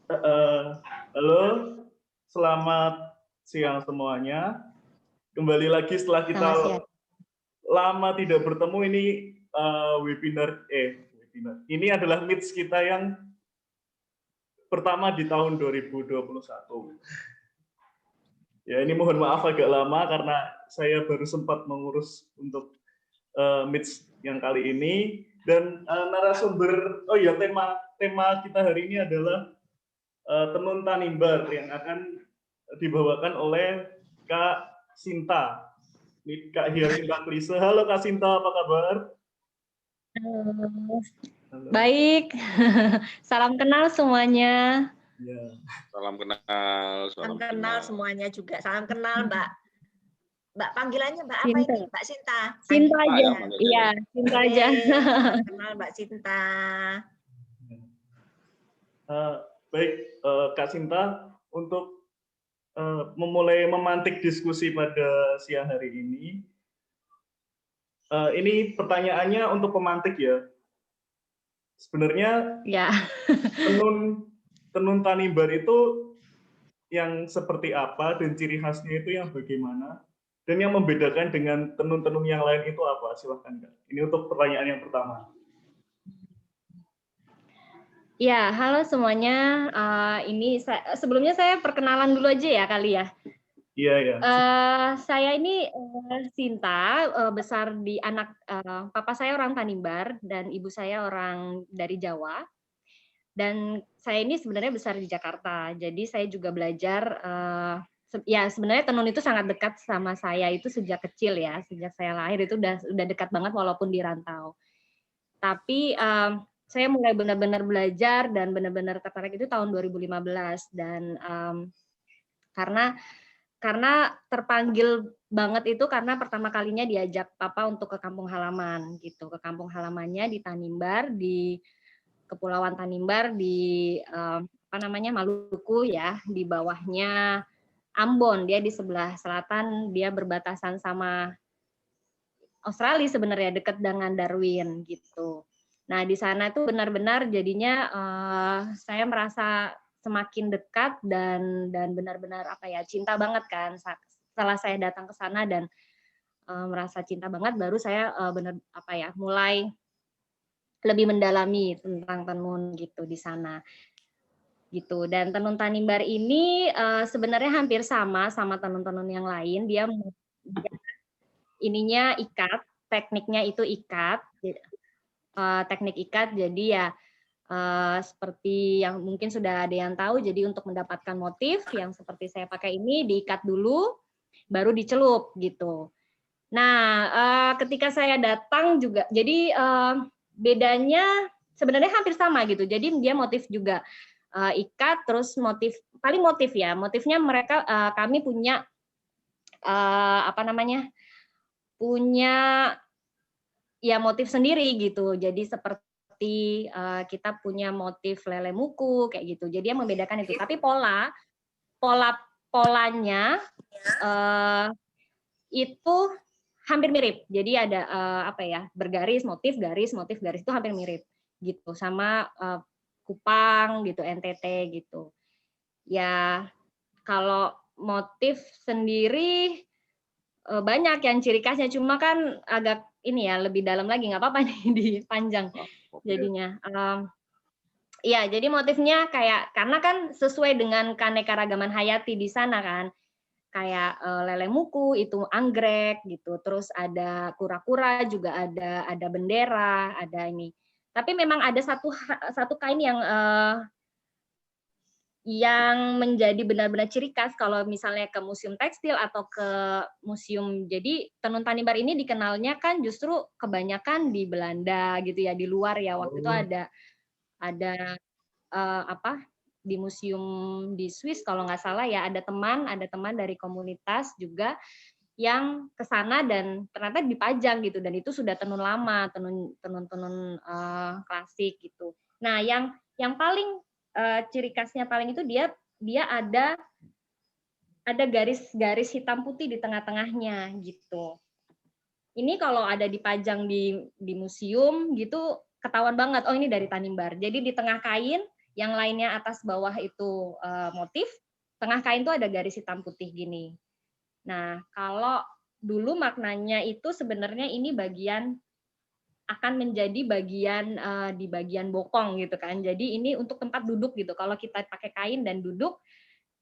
Eh, Halo, selamat siang semuanya. Kembali lagi setelah kita Selamat siang. lama tidak bertemu ini webinar. Ini adalah meets kita yang pertama di tahun 2021. Ya, ini mohon maaf agak lama karena saya baru sempat mengurus untuk meets yang kali ini dan narasumber. Oh ya, tema kita hari ini adalah Tenun Tanimbar yang akan dibawakan oleh Kak Sinta. Ini Kak Hia Sinta Klise. Halo Kak Sinta, apa kabar? Halo. Halo. Baik, salam kenal semuanya. Ya. Salam kenal, Salam kenal semuanya juga. Salam kenal Mbak. Mbak panggilannya Mbak apa Sinta. ini? Mbak Sinta. Sinta aja. ya. Iya, Sinta aja. Salam kenal Mbak Sinta. Baik, Kak Sinta, untuk memulai memantik diskusi pada siang hari ini pertanyaannya untuk pemantik ya. Sebenarnya Ya. tenun Tanimbar itu yang seperti apa dan ciri khasnya itu yang bagaimana? Dan yang membedakan dengan tenun-tenun yang lain itu apa? Silahkan Kak. Ini untuk pertanyaan yang pertama. Ya, halo semuanya. Sebelumnya saya perkenalan dulu aja ya kali ya. Iya, ya. Saya ini Sinta, besar di papa saya orang Tanimbar dan ibu saya orang dari Jawa. Dan saya ini sebenarnya besar di Jakarta. Jadi saya juga belajar ya sebenarnya tenun itu sangat dekat sama saya itu sejak kecil ya, sejak saya lahir itu udah dekat banget walaupun di rantau. Tapi saya mulai benar-benar belajar dan benar-benar tertarik itu tahun 2015 dan karena terpanggil banget itu karena pertama kalinya diajak papa untuk ke kampung halaman gitu, ke kampung halamannya di Tanimbar di Kepulauan Tanimbar di Maluku ya, di bawahnya Ambon, dia di sebelah selatan, dia berbatasan sama Australia sebenarnya dekat dengan Darwin gitu. Nah di sana tuh benar-benar jadinya saya merasa semakin dekat dan benar-benar cinta banget kan setelah saya datang ke sana dan merasa cinta banget baru saya mulai lebih mendalami tentang tenun gitu di sana gitu. Dan tenun Tanimbar ini sebenarnya hampir sama tenun-tenun yang lain. Dia ininya ikat, tekniknya itu ikat, teknik ikat. Jadi ya seperti yang mungkin sudah ada yang tahu. Jadi untuk mendapatkan motif yang seperti saya pakai ini diikat dulu, baru dicelup gitu. Nah ketika saya datang juga, jadi bedanya sebenarnya hampir sama gitu. Jadi dia motif juga ikat, terus motifnya mereka kami punya punya ya motif sendiri gitu. Jadi seperti kita punya motif lele muku kayak gitu. Jadi yang membedakan itu. Tapi polanya itu hampir mirip. Jadi ada bergaris, motif, garis itu hampir mirip gitu sama Kupang gitu, NTT gitu. Ya kalau motif sendiri banyak yang ciri khasnya, cuma kan agak ini ya lebih dalam lagi, nggak apa-apa nih dipanjang jadinya. Ya jadi motifnya karena kan sesuai dengan keanekaragaman hayati di sana kan. Kayak lele muku itu anggrek gitu, terus ada kura-kura juga ada bendera, ada ini. Tapi memang ada satu kain yang menjadi benar-benar ciri khas kalau misalnya ke museum tekstil atau ke museum. Jadi tenun Tanimbar ini dikenalnya kan justru kebanyakan di Belanda gitu ya, di luar ya. Waktu itu ada di museum di Swiss kalau nggak salah ya, ada teman dari komunitas juga yang ke sana dan ternyata dipajang gitu, dan itu sudah tenun lama, tenun klasik gitu. Nah yang paling ciri khasnya paling itu dia ada garis-garis hitam putih di tengah-tengahnya gitu. Ini kalau ada dipajang di museum gitu ketahuan banget, oh ini dari Tanimbar. Jadi di tengah kain yang lainnya atas bawah itu motif, tengah kain tuh ada garis hitam putih gini. Nah, kalau dulu maknanya itu sebenarnya ini akan menjadi bagian di bagian bokong gitu kan. Jadi ini untuk tempat duduk gitu. Kalau kita pakai kain dan duduk,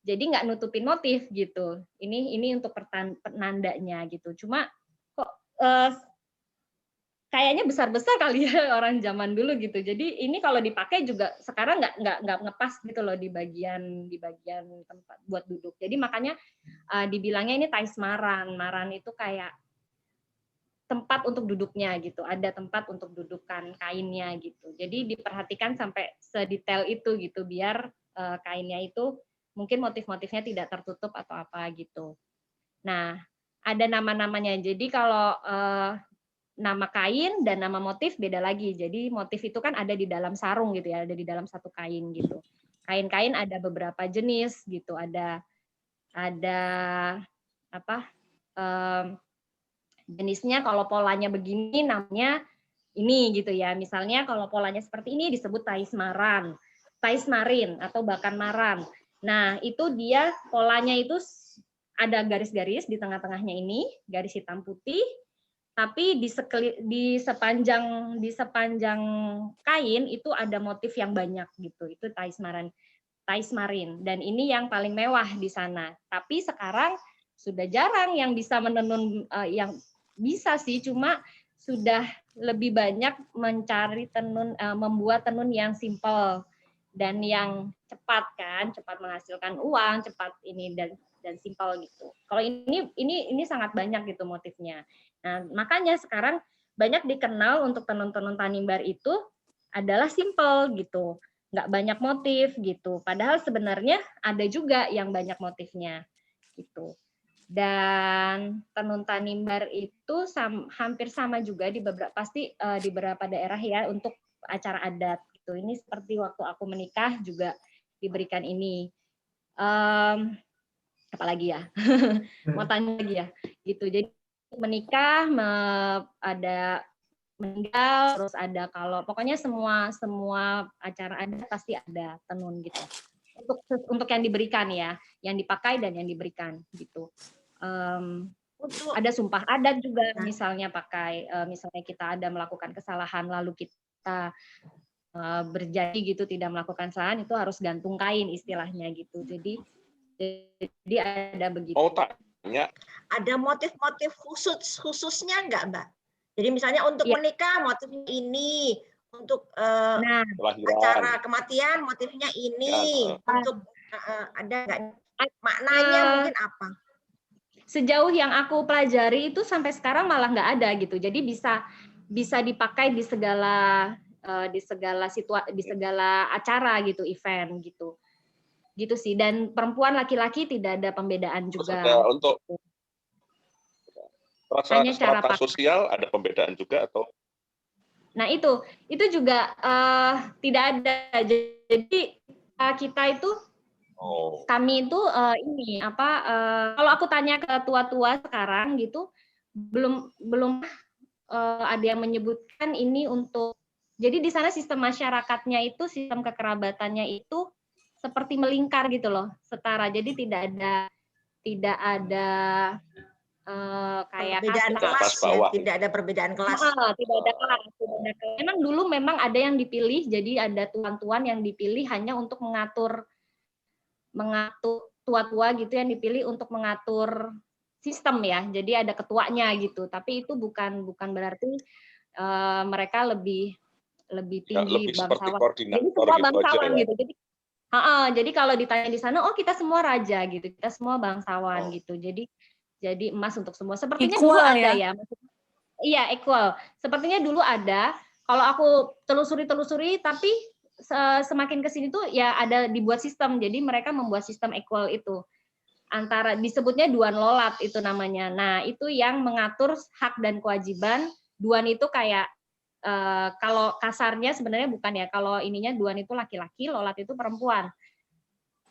jadi nggak nutupin motif gitu. Ini untuk penandanya gitu. Cuma kok kayaknya besar-besar kali ya orang zaman dulu gitu. Jadi ini kalau dipakai juga sekarang nggak ngepas gitu loh di bagian tempat buat duduk. Jadi makanya dibilangnya ini tais maran. Maran itu kayak tempat untuk duduknya gitu. Ada tempat untuk dudukan kainnya gitu. Jadi diperhatikan sampai sedetail itu gitu biar kainnya itu mungkin motif-motifnya tidak tertutup atau apa gitu. Nah, ada nama-namanya. Jadi kalau nama kain dan nama motif beda lagi. Jadi motif itu kan ada di dalam sarung gitu ya, ada di dalam satu kain gitu. Kain-kain ada beberapa jenis gitu. Ada apa? Jenisnya kalau polanya begini namanya ini gitu ya. Misalnya kalau polanya seperti ini disebut tais marin atau bakan maran. Nah, itu dia polanya itu ada garis-garis di tengah-tengahnya ini, garis hitam putih, tapi di sepanjang kain itu ada motif yang banyak gitu. Itu tais marin. Dan ini yang paling mewah di sana. Tapi sekarang sudah jarang yang bisa menenun, yang bisa sih, cuma sudah lebih banyak mencari membuat tenun yang simple dan yang cepat kan, cepat menghasilkan uang, cepat ini dan simpel gitu. Kalau ini sangat banyak gitu motifnya. Nah, makanya sekarang banyak dikenal untuk tenun-tenun Tanimbar itu adalah simple gitu. Nggak banyak motif gitu. Padahal sebenarnya ada juga yang banyak motifnya gitu. Dan tenun Tanimbar itu hampir sama juga di beberapa daerah ya untuk acara adat gitu. Ini seperti waktu aku menikah juga diberikan ini. Apalagi ya? Mau tanya lagi ya? Gitu. Jadi menikah ada meninggal, terus ada pokoknya semua acara adat pasti ada tenun gitu. Untuk yang diberikan ya, yang dipakai dan yang diberikan gitu. Ada sumpah adat juga, misalnya misalnya kita ada melakukan kesalahan lalu kita berjanji gitu tidak melakukan kesalahan, itu harus gantung kain istilahnya gitu. Jadi ada begitu. Oh, tanya. Ada motif-motif khususnya enggak, Mbak? Jadi misalnya untuk menikah motifnya ini, untuk acara kematian motifnya ini, untuk ada enggak maknanya mungkin apa? Sejauh yang aku pelajari itu sampai sekarang malah nggak ada gitu. Jadi bisa dipakai di segala acara gitu, event gitu. Gitu sih. Dan perempuan laki-laki tidak ada pembedaan juga. Untuk strata sosial ada pembedaan juga atau? Nah, itu juga tidak ada. Jadi kita itu kami itu kalau aku tanya ke tua-tua sekarang gitu belum ada yang menyebutkan ini untuk, jadi di sana sistem masyarakatnya itu, sistem kekerabatannya itu seperti melingkar gitu loh, setara. Jadi tidak ada kayak perbedaan kelas ya, tidak ada perbedaan kelas. Tidak ada kelas. Memang dulu ada yang dipilih, jadi ada tuan-tuan yang dipilih hanya untuk mengatur tua-tua gitu yang dipilih untuk mengatur sistem ya. Jadi ada ketuanya gitu. Tapi itu bukan berarti mereka lebih tinggi bangsawan. Jadi semua bangsawan gitu. Jadi kalau ditanya di sana, oh kita semua raja gitu, kita semua bangsawan gitu. Jadi emas untuk semua. Sepertinya equal, dulu ada ya. Iya, equal. Sepertinya dulu ada. Kalau aku telusuri, tapi semakin ke sini tuh ya ada dibuat sistem. Jadi mereka membuat sistem equal itu. Antara disebutnya Duan Lolat itu namanya. Nah, itu yang mengatur hak dan kewajiban. Duan itu kayak kalau kasarnya sebenarnya bukan ya. Kalau ininya Duan itu laki-laki, Lolat itu perempuan.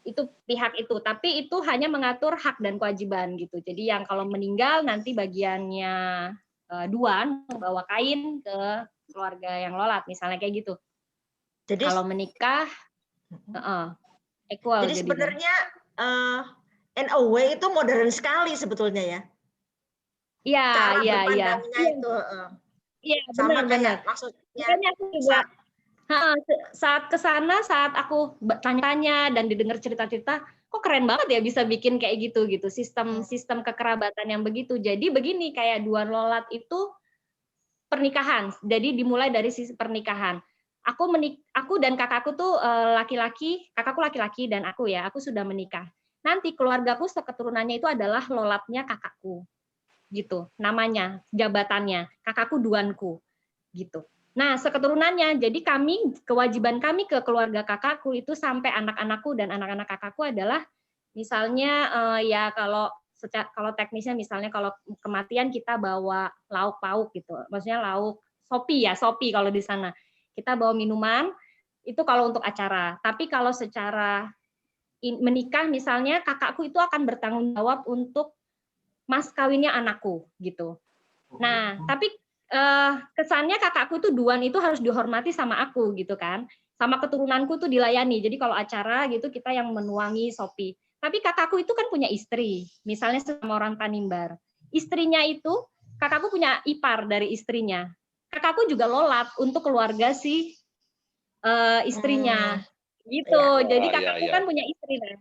Itu pihak itu, tapi itu hanya mengatur hak dan kewajiban gitu. Jadi yang kalau meninggal nanti bagiannya Duan membawa kain ke keluarga yang Lolat, misalnya kayak gitu. Jadi kalau menikah Equal. Jadi sebenarnya in a way itu modern sekali sebetulnya ya. Iya, cara iya, berpandangnya itu iya, sama benar. kayak maksudnya. Makanya aku juga saat ke sana, saat aku tanya-tanya dan didengar cerita-cerita, kok keren banget ya bisa bikin kayak gitu sistem kekerabatan yang begitu. Jadi begini, kayak Dua Lolat itu pernikahan. Jadi dimulai dari sisi pernikahan. Aku dan kakakku tuh laki-laki, kakakku laki-laki dan aku sudah menikah. Nanti keluargaku seketurunannya itu adalah lolatnya kakakku. Gitu namanya, jabatannya, kakakku duanku gitu. Nah, seketurunannya, jadi kewajiban kami ke keluarga kakakku itu sampai anak-anakku dan anak-anak kakakku adalah misalnya ya kalau teknisnya misalnya kalau kematian kita bawa lauk pauk gitu, maksudnya lauk sopi kalau di sana kita bawa minuman itu kalau untuk acara. Tapi kalau secara menikah misalnya kakakku itu akan bertanggung jawab untuk mas kawinnya anakku gitu. Nah, tapi kesannya kakakku tuh duan itu harus dihormati sama aku gitu kan. Sama keturunanku tuh dilayani. Jadi kalau acara gitu kita yang menuangi sopi. Tapi kakakku itu kan punya istri. Misalnya sama orang Tanimbar. Istrinya itu, kakakku punya ipar dari istrinya. Kakakku juga lolat untuk keluarga si istrinya. Gitu. Jadi kakakku kan punya istri kan.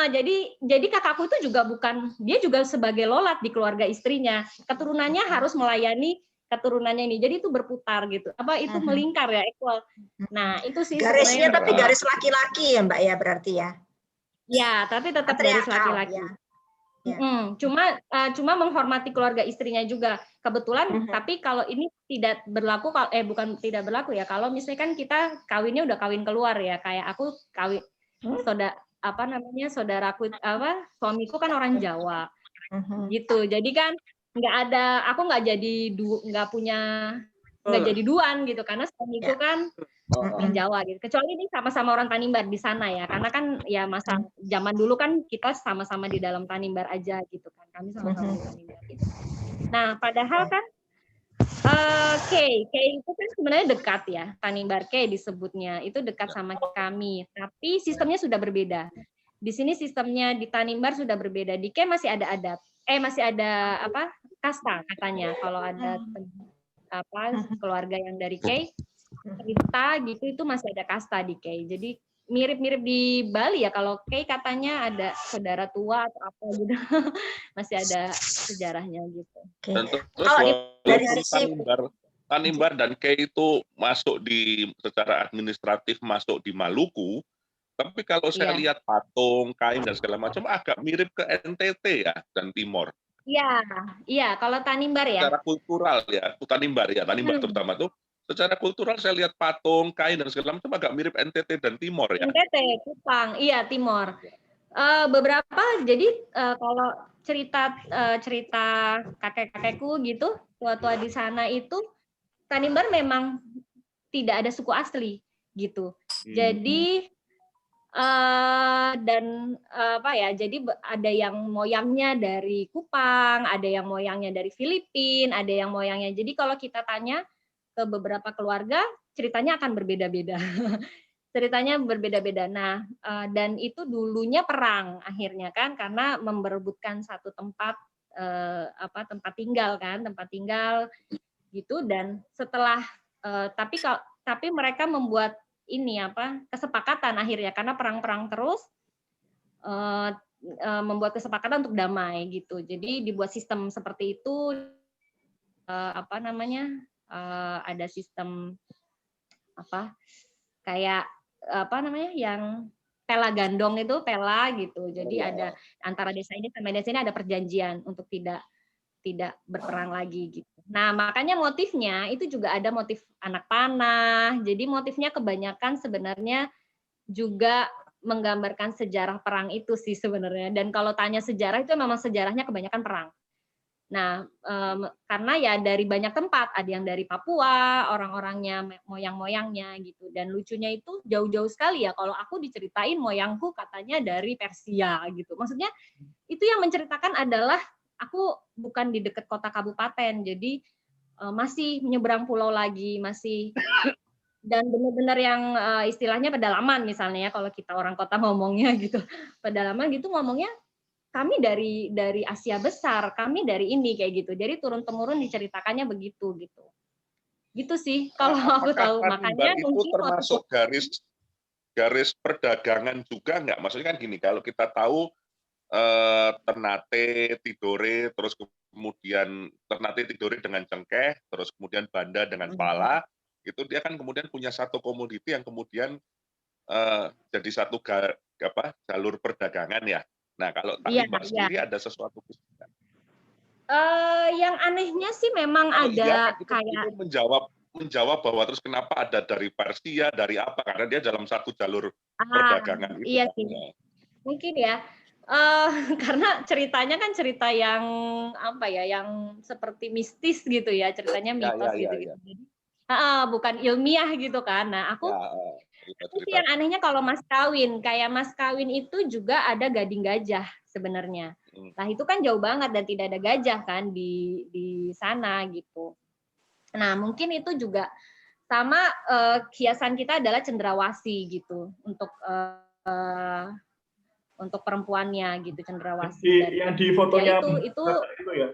Jadi kakakku itu juga dia juga sebagai lolat di keluarga istrinya. Keturunannya harus melayani keturunannya ini. Jadi itu berputar gitu. Itu melingkar ya, equal. Nah, itu sih garisnya tapi garis laki-laki ya, Mbak ya berarti ya. Ya, tapi tetap garis laki-laki. Ya. Cuma menghormati keluarga istrinya juga. Kebetulan tapi kalau ini tidak berlaku bukan tidak berlaku ya. Kalau misalnya kan kita kawinnya udah kawin keluar ya, kayak aku kawin saudaraku suamiku kan orang Jawa gitu, jadi kan aku nggak jadi duan gitu karena suamiku kan orang Jawa gitu, kecuali ini sama-sama orang Tanimbar di sana ya, karena kan ya masa zaman dulu kan kita sama-sama di dalam Tanimbar aja gitu kan, kami sama-sama di Tanimbar gitu. Nah padahal kan K itu kan sebenarnya dekat ya, Tanimbar K disebutnya, itu dekat sama kami, tapi sistemnya sudah berbeda. Di sini sistemnya di Tanimbar sudah berbeda, di K masih ada adat, masih ada kasta katanya, kalau ada keluarga yang dari K, cerita gitu itu masih ada kasta di K, jadi mirip-mirip di Bali ya, kalau K katanya ada saudara tua atau apa gitu, masih ada sejarahnya gitu. Dan terus Tanimbar dan K itu masuk secara administratif masuk di Maluku, tapi kalau saya lihat patung, kain dan segala macam agak mirip ke NTT ya dan Timor. Iya, kalau Tanimbar ya. Secara kultural ya, Tanimbar terutama tuh. Secara kultural saya lihat patung, kain dan segala macam agak mirip NTT dan Timor ya. NTT, Kupang, iya Timor. Beberapa, jadi kalau cerita kakek-kakekku gitu, tua-tua di sana itu Tanimbar memang tidak ada suku asli gitu. Jadi jadi ada yang moyangnya dari Kupang, ada yang moyangnya dari Filipina, ada yang moyangnya. Jadi kalau kita tanya ke beberapa keluarga, ceritanya akan berbeda-beda. Ceritanya berbeda-beda. Nah, dan itu dulunya perang akhirnya kan, karena memperebutkan satu tempat tempat tinggal gitu. Dan setelah tapi mereka membuat kesepakatan akhirnya, karena perang-perang terus membuat kesepakatan untuk damai gitu. Jadi dibuat sistem seperti itu, ada sistem kayak yang pela gandong itu gitu. Jadi ada antara desa ini sama desa ini ada perjanjian untuk tidak berperang lagi gitu. Nah, makanya motifnya itu juga ada motif anak panah. Jadi motifnya kebanyakan sebenarnya juga menggambarkan sejarah perang itu sih sebenarnya. Dan kalau tanya sejarah itu memang sejarahnya kebanyakan perang. Nah, karena ya dari banyak tempat, ada yang dari Papua, orang-orangnya, moyang-moyangnya gitu. Dan lucunya itu jauh-jauh sekali ya, kalau aku diceritain moyangku katanya dari Persia gitu. Maksudnya itu yang menceritakan adalah aku bukan di dekat kota kabupaten, jadi masih menyeberang pulau lagi, masih Dan benar-benar yang istilahnya pedalaman misalnya ya, kalau kita orang kota ngomongnya gitu, pedalaman gitu ngomongnya kami dari Asia besar, kami dari ini kayak gitu. Jadi turun-temurun diceritakannya begitu gitu. Gitu sih kalau aku tahu. Makanya itu mungkin termasuk garis perdagangan juga nggak? Maksudnya kan gini, kalau kita tahu Ternate, Tidore, terus kemudian Ternate, Tidore dengan cengkeh, terus kemudian Banda dengan pala, itu dia kan kemudian punya satu komoditi yang kemudian jadi satu jalur perdagangan ya. Nah, kalau Tanimbar sendiri ada sesuatu yang anehnya sih memang kalau ada itu, kayak itu menjawab bahwa terus kenapa ada dari Persia, dari apa? Karena dia dalam satu jalur perdagangan itu. Iya sih. Mungkin ya. Karena ceritanya kan cerita yang apa ya, yang seperti mistis gitu ya, ceritanya mitos gitu. Bukan ilmiah gitu kan. Nah, aku sih yang anehnya kalau mas kawin, kayak mas kawin itu juga ada gading gajah sebenarnya. Nah, itu kan jauh banget dan tidak ada gajah kan di sana gitu. Nah, mungkin itu juga sama hiasan kita adalah cendrawasih gitu untuk perempuannya gitu, cendrawasih. Yang di fotonya ya itu ya.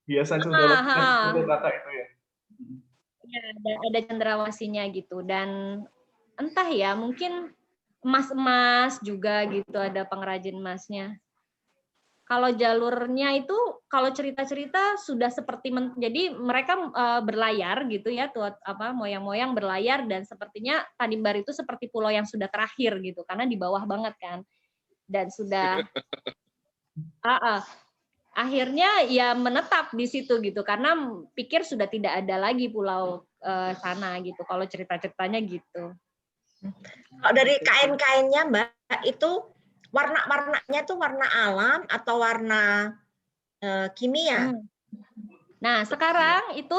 Hiasan cendrawasih untuk kakak itu ya. Ya, ada cendrawasinya gitu, dan entah ya, mungkin emas-emas juga gitu, ada pengrajin emasnya. Kalau jalurnya itu, kalau cerita-cerita sudah seperti jadi mereka berlayar gitu ya, tuh moyang-moyang berlayar, dan sepertinya Tanimbar itu seperti pulau yang sudah terakhir gitu, karena di bawah banget kan, dan sudah akhirnya ya menetap di situ gitu, karena pikir sudah tidak ada lagi pulau sana gitu, kalau cerita-ceritanya gitu. Kalau dari kain-kainnya Mbak, itu warna-warnanya tuh warna alam atau warna kimia? Nah, sekarang itu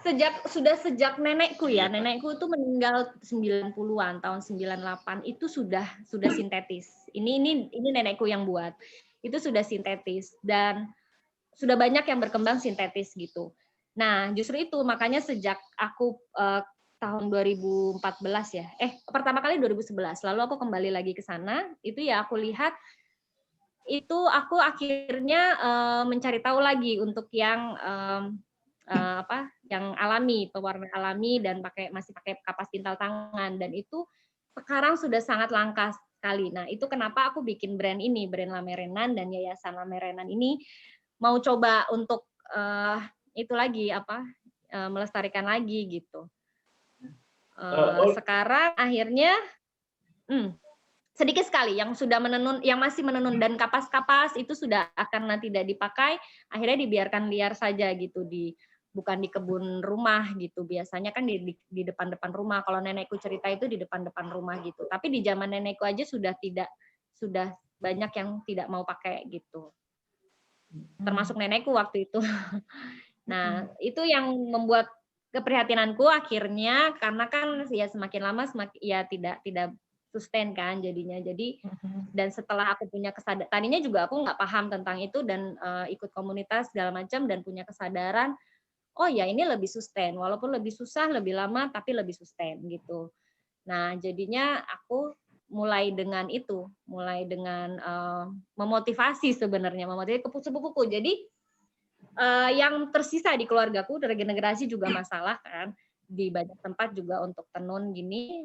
sejak nenekku ya, nenekku itu meninggal 90-an, tahun 98 itu sudah sintetis. Ini nenekku yang buat. Itu sudah sintetis dan sudah banyak yang berkembang sintetis gitu. Nah, justru itu makanya sejak aku tahun 2014 ya, pertama kali 2011, lalu aku kembali lagi ke sana, itu ya aku lihat itu aku akhirnya mencari tahu lagi untuk yang yang alami, pewarna alami dan masih pakai kapas tintal tangan, dan itu sekarang sudah sangat langka sekali. Nah, itu kenapa aku bikin brand ini, brand Lamerenan, dan Yayasan Lamerenan ini mau coba untuk itu lagi melestarikan lagi gitu. Sekarang akhirnya sedikit sekali yang sudah menenun, yang masih menenun, dan kapas-kapas itu sudah akan tidak dipakai, akhirnya dibiarkan liar saja gitu, bukan di kebun rumah gitu. Biasanya kan di depan-depan rumah. Kalau nenekku cerita itu di depan-depan rumah gitu. Tapi di zaman nenekku aja sudah banyak yang tidak mau pakai gitu. Termasuk nenekku waktu itu. Nah, itu yang membuat keprihatinanku akhirnya, karena kan ya semakin lama ya tidak sustain kan jadinya. Jadi, dan setelah aku punya kesadaran, tadinya juga aku nggak paham tentang itu, dan ikut komunitas segala macam dan punya kesadaran, oh ya ini lebih sustain, walaupun lebih susah, lebih lama, tapi lebih sustain gitu. Nah, jadinya aku mulai dengan memotivasi sebenarnya, memotivasi sepupu-sepupuku. Jadi yang tersisa di keluargaku, regenerasi juga masalah kan, di banyak tempat juga untuk tenun gini,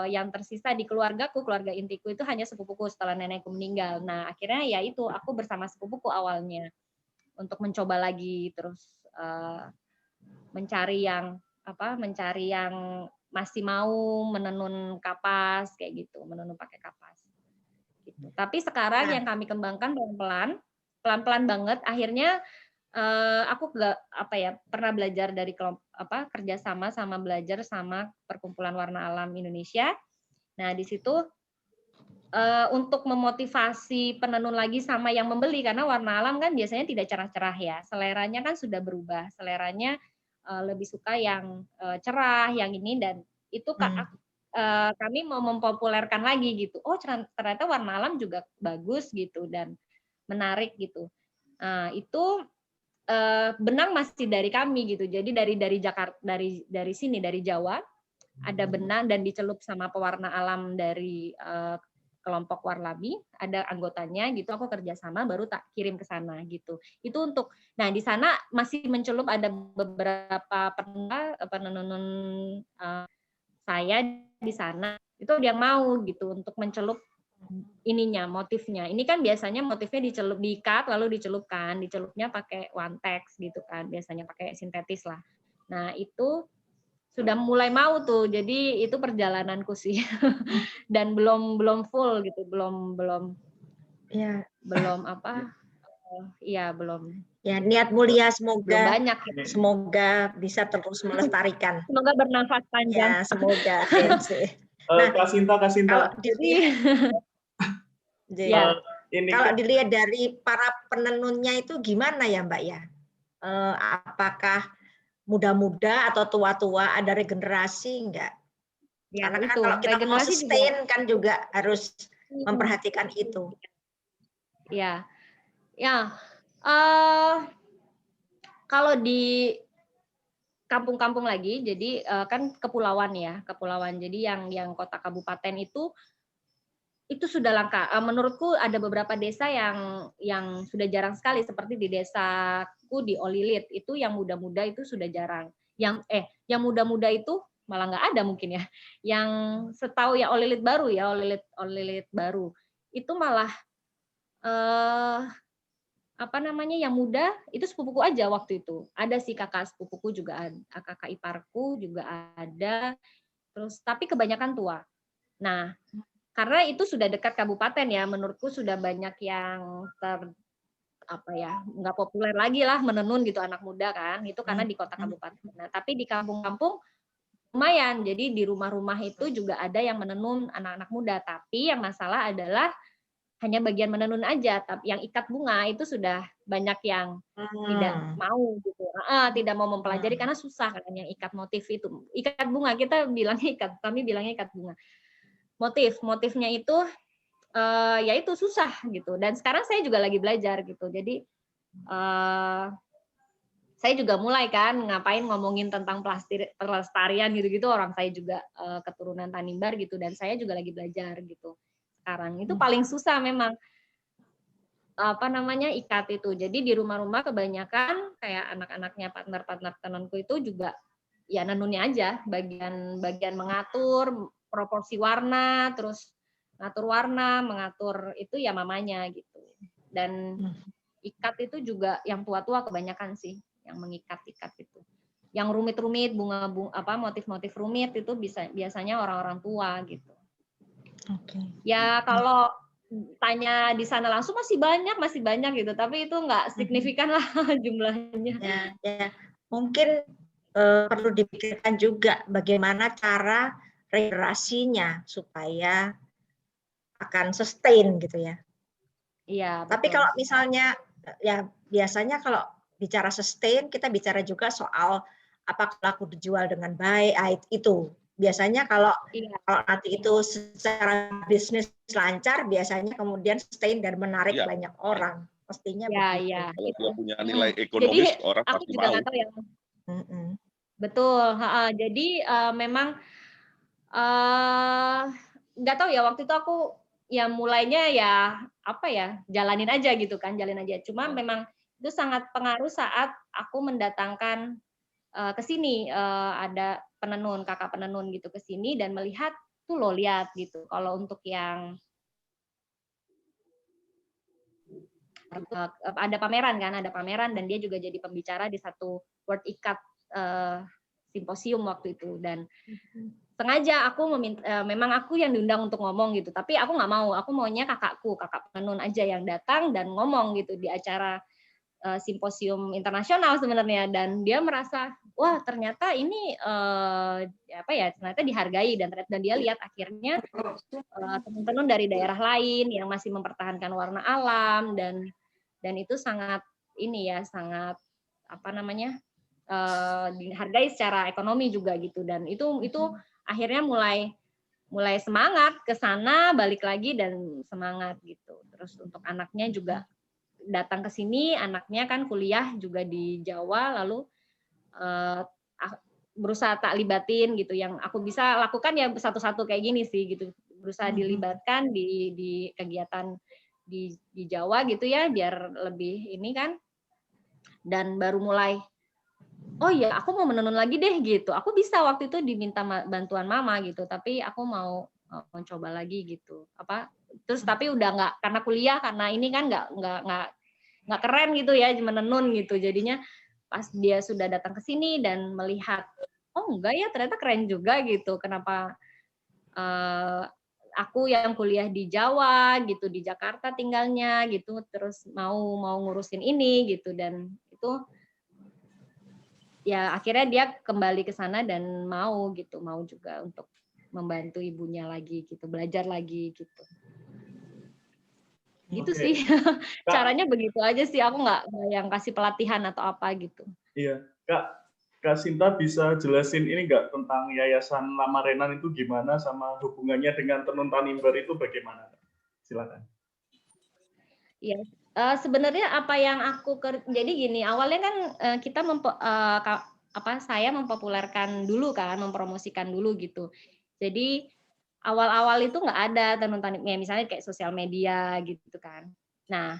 yang tersisa di keluargaku, keluarga intiku itu hanya sepupuku setelah nenekku meninggal. Nah, akhirnya ya itu, aku bersama sepupuku awalnya untuk mencoba lagi terus mencari yang masih mau menenun kapas kayak gitu, menenun pakai kapas. Gitu. Tapi sekarang yang kami kembangkan pelan-pelan banget. Akhirnya aku pernah belajar dari kerjasama sama belajar sama Perkumpulan Warna Alam Indonesia. Nah, di situ untuk memotivasi penenun lagi sama yang membeli, karena warna alam kan biasanya tidak cerah-cerah ya, seleranya kan sudah berubah, seleranya lebih suka yang cerah, yang ini, dan itu kami mau mempopulerkan lagi gitu. Oh, ternyata warna alam juga bagus gitu dan menarik gitu. Nah, itu benang masih dari kami gitu. Jadi dari Jakarta, dari sini, dari Jawa ada benang dan dicelup sama pewarna alam dari kelompok Warlabi, ada anggotanya gitu, aku kerjasama baru tak kirim ke sana gitu. Itu untuk, nah di sana masih mencelup ada beberapa penenun saya di sana itu yang mau gitu untuk mencelup ininya, motifnya. Ini kan biasanya motifnya dicelup, diikat lalu dicelupkan, dicelupnya pakai Wantex gitu kan, biasanya pakai sintetis lah. Nah itu sudah mulai mau tuh, jadi itu perjalananku sih. Dan belum full gitu, belum ya, apa, iya belum. Ya, niat mulia semoga banyak. Semoga bisa terus melestarikan. Semoga bernafas panjang. Ya, semoga. Nah, Kak Sinta. Kalau dilihat, ya. Kalau dilihat dari para penenunnya itu gimana ya Mbak ya? Apakah muda-muda atau tua-tua, ada regenerasi enggak? Ya, karena kan itu. kalau kita mau sustain juga. kan juga harus memperhatikan itu. Ya, ya. Kalau di kampung-kampung lagi, jadi kan kepulauan ya, kepulauan. Jadi yang kota kabupaten itu sudah langka. Menurutku ada beberapa desa yang sudah jarang sekali, seperti di desaku di Olilit itu yang muda-muda itu sudah jarang. Yang muda-muda itu malah nggak ada mungkin ya. Yang setahu ya Olilit baru ya, Olilit baru itu malah apa namanya yang muda itu sepupuku aja waktu itu. Ada sih kakak sepupuku juga ada, kakak iparku juga ada. Terus tapi kebanyakan tua. Nah, karena itu sudah dekat kabupaten ya, menurutku sudah banyak yang nggak populer lagi lah menenun gitu anak muda kan, itu karena di kota kabupaten. Nah, tapi di kampung-kampung lumayan, jadi di rumah-rumah itu juga ada yang menenun anak-anak muda, tapi yang masalah adalah hanya bagian menenun aja, tapi yang ikat bunga itu sudah banyak yang tidak mau gitu, tidak mau mempelajari karena susah kan yang ikat motif itu, ikat bunga kita bilangnya kami bilangnya ikat bunga. Motifnya itu ya itu susah gitu, dan sekarang saya juga lagi belajar gitu, jadi saya juga mulai kan ngapain ngomongin tentang pelestarian gitu-gitu, orang saya juga keturunan Tanimbar gitu, dan saya juga lagi belajar gitu sekarang. Itu paling susah memang apa namanya ikat itu. Jadi di rumah-rumah kebanyakan kayak anak-anaknya partner tenunku itu juga ya nenunnya aja, bagian mengatur proporsi warna, terus ngatur warna, mengatur itu ya mamanya gitu. Dan ikat itu juga yang tua-tua kebanyakan sih yang mengikat-ikat itu. Yang rumit-rumit, bunga-bunga motif-motif rumit itu biasanya orang-orang tua gitu. Oke. Ya kalau tanya di sana langsung masih banyak gitu, tapi itu nggak signifikan lah jumlahnya. Ya. Mungkin perlu dipikirkan juga bagaimana cara regenerasinya supaya akan sustain gitu ya. Iya. Tapi kalau misalnya ya biasanya kalau bicara sustain kita bicara juga soal apakah laku dijual dengan baik, itu biasanya kalau nanti itu secara bisnis lancar biasanya kemudian sustain dan menarik banyak orang pastinya begitu. Kalau dia punya nilai ekonomis, jadi, orang pasti mau. Nggak tahu ya. Betul. Jadi memang nggak tahu ya, waktu itu aku ya mulainya ya jalanin aja gitu kan, cuma memang itu sangat pengaruh saat aku mendatangkan ke sini, ada kakak penenun gitu ke sini dan melihat tuh lo lihat gitu, kalau untuk yang ada pameran dan dia juga jadi pembicara di satu World Ikat Simposium waktu itu, dan sengaja aku memang aku yang diundang untuk ngomong gitu, tapi aku nggak mau, aku maunya kakak penenun aja yang datang dan ngomong gitu di acara simposium internasional sebenarnya, dan dia merasa wah ternyata ini ternyata dihargai, dan dia lihat akhirnya teman-teman dari daerah lain yang masih mempertahankan warna alam, dan itu sangat sangat dihargai secara ekonomi juga gitu, dan itu akhirnya mulai semangat ke sana, balik lagi dan semangat gitu. Terus untuk anaknya juga datang ke sini, anaknya kan kuliah juga di Jawa, lalu berusaha tak libatin gitu. Yang aku bisa lakukan ya satu-satu kayak gini sih gitu. Berusaha dilibatkan di kegiatan di Jawa gitu ya, biar lebih ini kan. Dan baru mulai, oh iya aku mau menenun lagi deh gitu. Aku bisa waktu itu diminta bantuan mama gitu, tapi aku mau mencoba lagi gitu. Terus tapi udah nggak, karena kuliah, karena ini kan nggak keren gitu ya menenun gitu. Jadinya pas dia sudah datang ke sini dan melihat, oh enggak ya ternyata keren juga gitu. Kenapa aku yang kuliah di Jawa gitu, di Jakarta tinggalnya gitu, terus mau ngurusin ini gitu. Dan itu ya akhirnya dia kembali ke sana dan mau juga untuk membantu ibunya lagi gitu, belajar lagi gitu. Gitu sih. Caranya begitu aja sih, aku nggak yang kasih pelatihan atau apa gitu. Iya, Kak Sinta bisa jelasin ini nggak tentang Yayasan Lamarenan itu gimana, sama hubungannya dengan Tenun Tanimbar itu bagaimana? Silakan. Iya, sebenarnya apa yang jadi gini, awalnya kan kita saya mempopulerkan dulu kan, mempromosikan dulu gitu. Jadi awal-awal itu nggak ada tenun tanimbar, misalnya kayak sosial media gitu kan. Nah,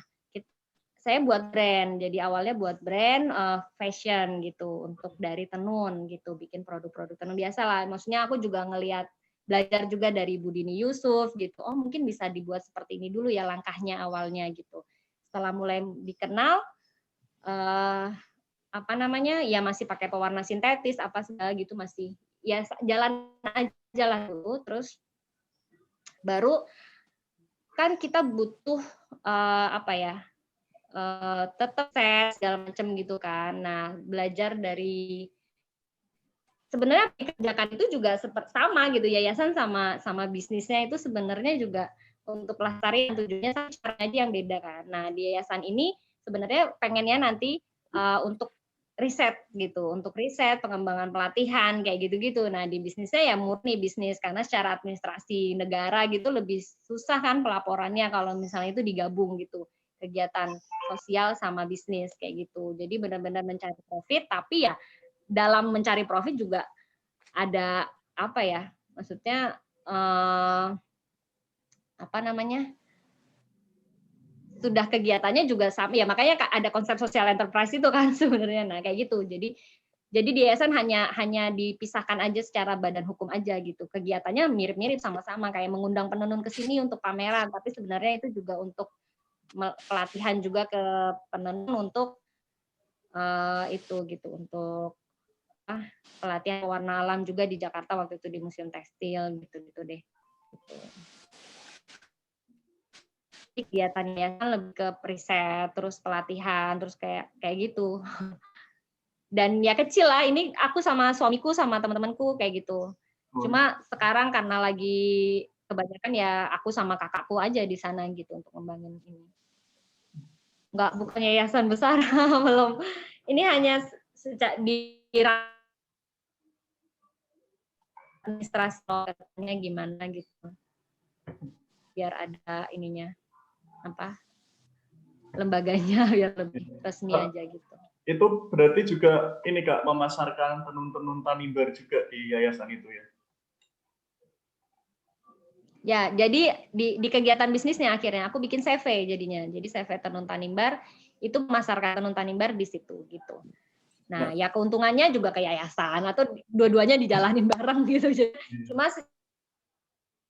saya buat brand, jadi awalnya buat brand fashion gitu, untuk dari tenun gitu, bikin produk-produk tenun biasa lah. Maksudnya aku juga belajar juga dari Bu Dini Yusuf gitu. Oh mungkin bisa dibuat seperti ini dulu ya langkahnya awalnya gitu. Setelah mulai dikenal, ya masih pakai pewarna sintetis apa segala gitu, masih ya jalan aja lah dulu. Terus baru kan kita butuh tetap tes segala macam gitu kan. Nah, belajar dari sebenarnya dikerjakan itu juga sama gitu, yayasan sama bisnisnya itu sebenarnya juga untuk pelestarian, tujuannya sama aja yang beda kan. Nah, di yayasan ini sebenarnya pengennya nanti untuk riset gitu, untuk riset, pengembangan pelatihan kayak gitu-gitu. Nah, di bisnisnya ya murni bisnis, karena secara administrasi negara gitu lebih susah kan pelaporannya kalau misalnya itu digabung gitu, kegiatan sosial sama bisnis kayak gitu. Jadi benar-benar mencari profit, tapi ya dalam mencari profit juga ada maksudnya sudah kegiatannya juga sama ya, makanya ada konsep social enterprise itu kan sebenarnya. Nah kayak gitu, jadi di yayasan hanya dipisahkan aja secara badan hukum aja gitu, kegiatannya mirip-mirip sama-sama, kayak mengundang penenun ke sini untuk pameran, tapi sebenarnya itu juga untuk pelatihan juga ke penenun untuk itu gitu, untuk pelatihan warna alam juga di Jakarta waktu itu di Museum Tekstil gitu deh. Gitu. Kegiatannya kan lebih ke riset, terus pelatihan, terus kayak gitu. Dan ya kecil lah, ini aku sama suamiku sama teman-temanku kayak gitu. Cuma sekarang karena lagi kebanyakan ya aku sama kakakku aja di sana gitu untuk membangun ini. Bukan yayasan besar, belum. Ini hanya sejak di administrasinya gimana gitu, biar ada ininya lembaganya biar lebih resmi aja gitu. Itu berarti juga ini Kak, memasarkan tenun-tenun Tanimbar juga di yayasan itu ya? Ya, jadi di kegiatan bisnisnya akhirnya aku bikin CV jadinya. Jadi CV Tenun Tanimbar itu memasarkan tenun Tanimbar di situ gitu. Nah, ya keuntungannya juga ke yayasan atau dua-duanya dijalanin bareng gitu. Cuma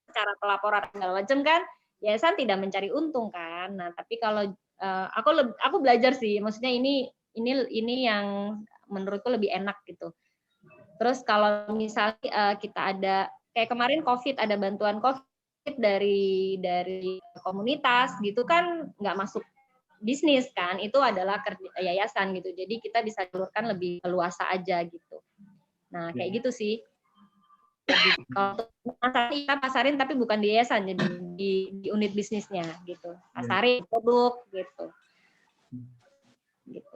secara pelaporan segala macam kan yayasan tidak mencari untung kan. Nah, tapi kalau aku belajar sih, maksudnya ini yang menurutku lebih enak gitu. Terus kalau misalnya kita ada kayak kemarin COVID, ada bantuan COVID dari komunitas gitu kan, nggak masuk bisnis kan, itu adalah yayasan gitu. Jadi kita bisa salurkan lebih leluasa aja gitu. Nah, kayak gitu sih. Kalau kita pasarin tapi bukan di yayasan, jadi di unit bisnisnya gitu. Pasarin produk gitu.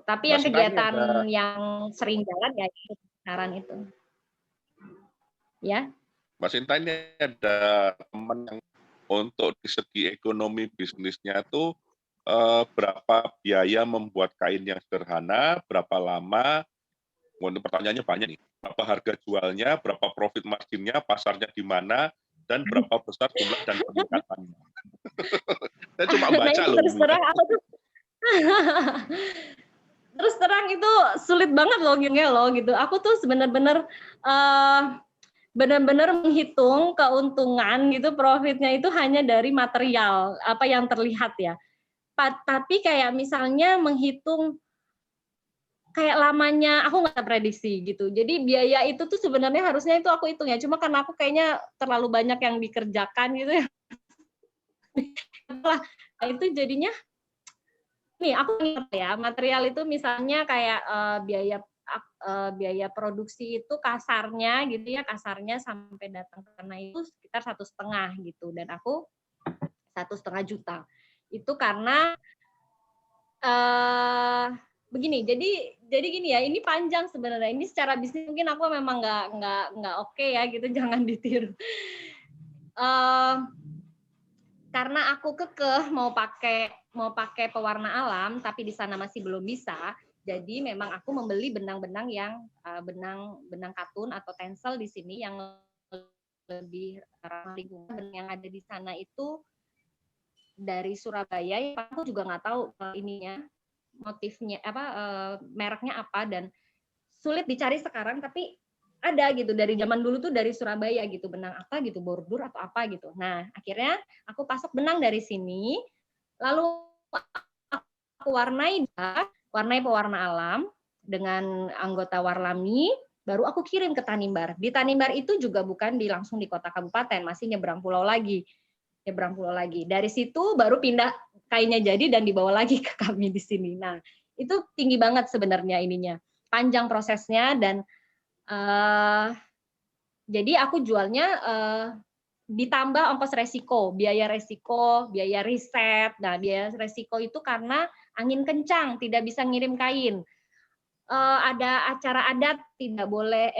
Tapi yang kegiatan yang sering jalan ya saran itu. Ya. Mas Sinta, ini ada teman yang untuk di segi ekonomi bisnisnya tuh berapa biaya membuat kain yang sederhana, berapa lama, kemudian pertanyaannya banyak nih, berapa harga jualnya, berapa profit marginnya, pasarnya di mana, dan berapa besar jumlah dan peningkatannya. Saya cuma baca loh. Terus terang aku tuh terus terang itu sulit banget loh gitu. Aku tuh benar-benar menghitung keuntungan gitu, profitnya itu hanya dari material apa yang terlihat ya. Tapi kayak misalnya menghitung kayak lamanya aku nggak prediksi gitu. Jadi biaya itu tuh sebenarnya harusnya itu aku hitung ya. Cuma karena aku kayaknya terlalu banyak yang dikerjakan gitu ya. Nah, itu jadinya nih aku ingat ya, material itu misalnya kayak biaya produksi itu kasarnya gitu ya, kasarnya sampai datang ke sana itu sekitar 1,5 gitu, dan aku 1,5 juta. Itu karena begini, jadi gini ya, ini panjang sebenarnya. Ini secara bisnis mungkin aku memang nggak oke ya gitu, jangan ditiru. Karena aku kekeh mau pakai pewarna alam, tapi di sana masih belum bisa. Jadi memang aku membeli benang-benang yang benang katun atau tencel di sini yang lebih ramah lingkungan. Dan yang ada di sana itu dari Surabaya. Aku juga nggak tahu ininya, motifnya apa, mereknya apa, dan sulit dicari sekarang. Tapi ada gitu dari zaman dulu tuh dari Surabaya gitu, benang apa gitu, bordur atau apa gitu. Nah akhirnya aku pasok benang dari sini, lalu aku warnai pewarna alam dengan anggota Warlami, baru aku kirim ke Tanimbar. Di Tanimbar itu juga bukan langsung di kota kabupaten, masih nyebrang pulau lagi. Dari situ baru pindah kainnya jadi dan dibawa lagi ke kami di sini. Nah itu tinggi banget sebenarnya ininya, panjang prosesnya. Dan jadi aku jualnya ditambah ongkos resiko, biaya riset. Nah, biaya resiko itu karena angin kencang, tidak bisa ngirim kain. Ada acara adat, tidak boleh,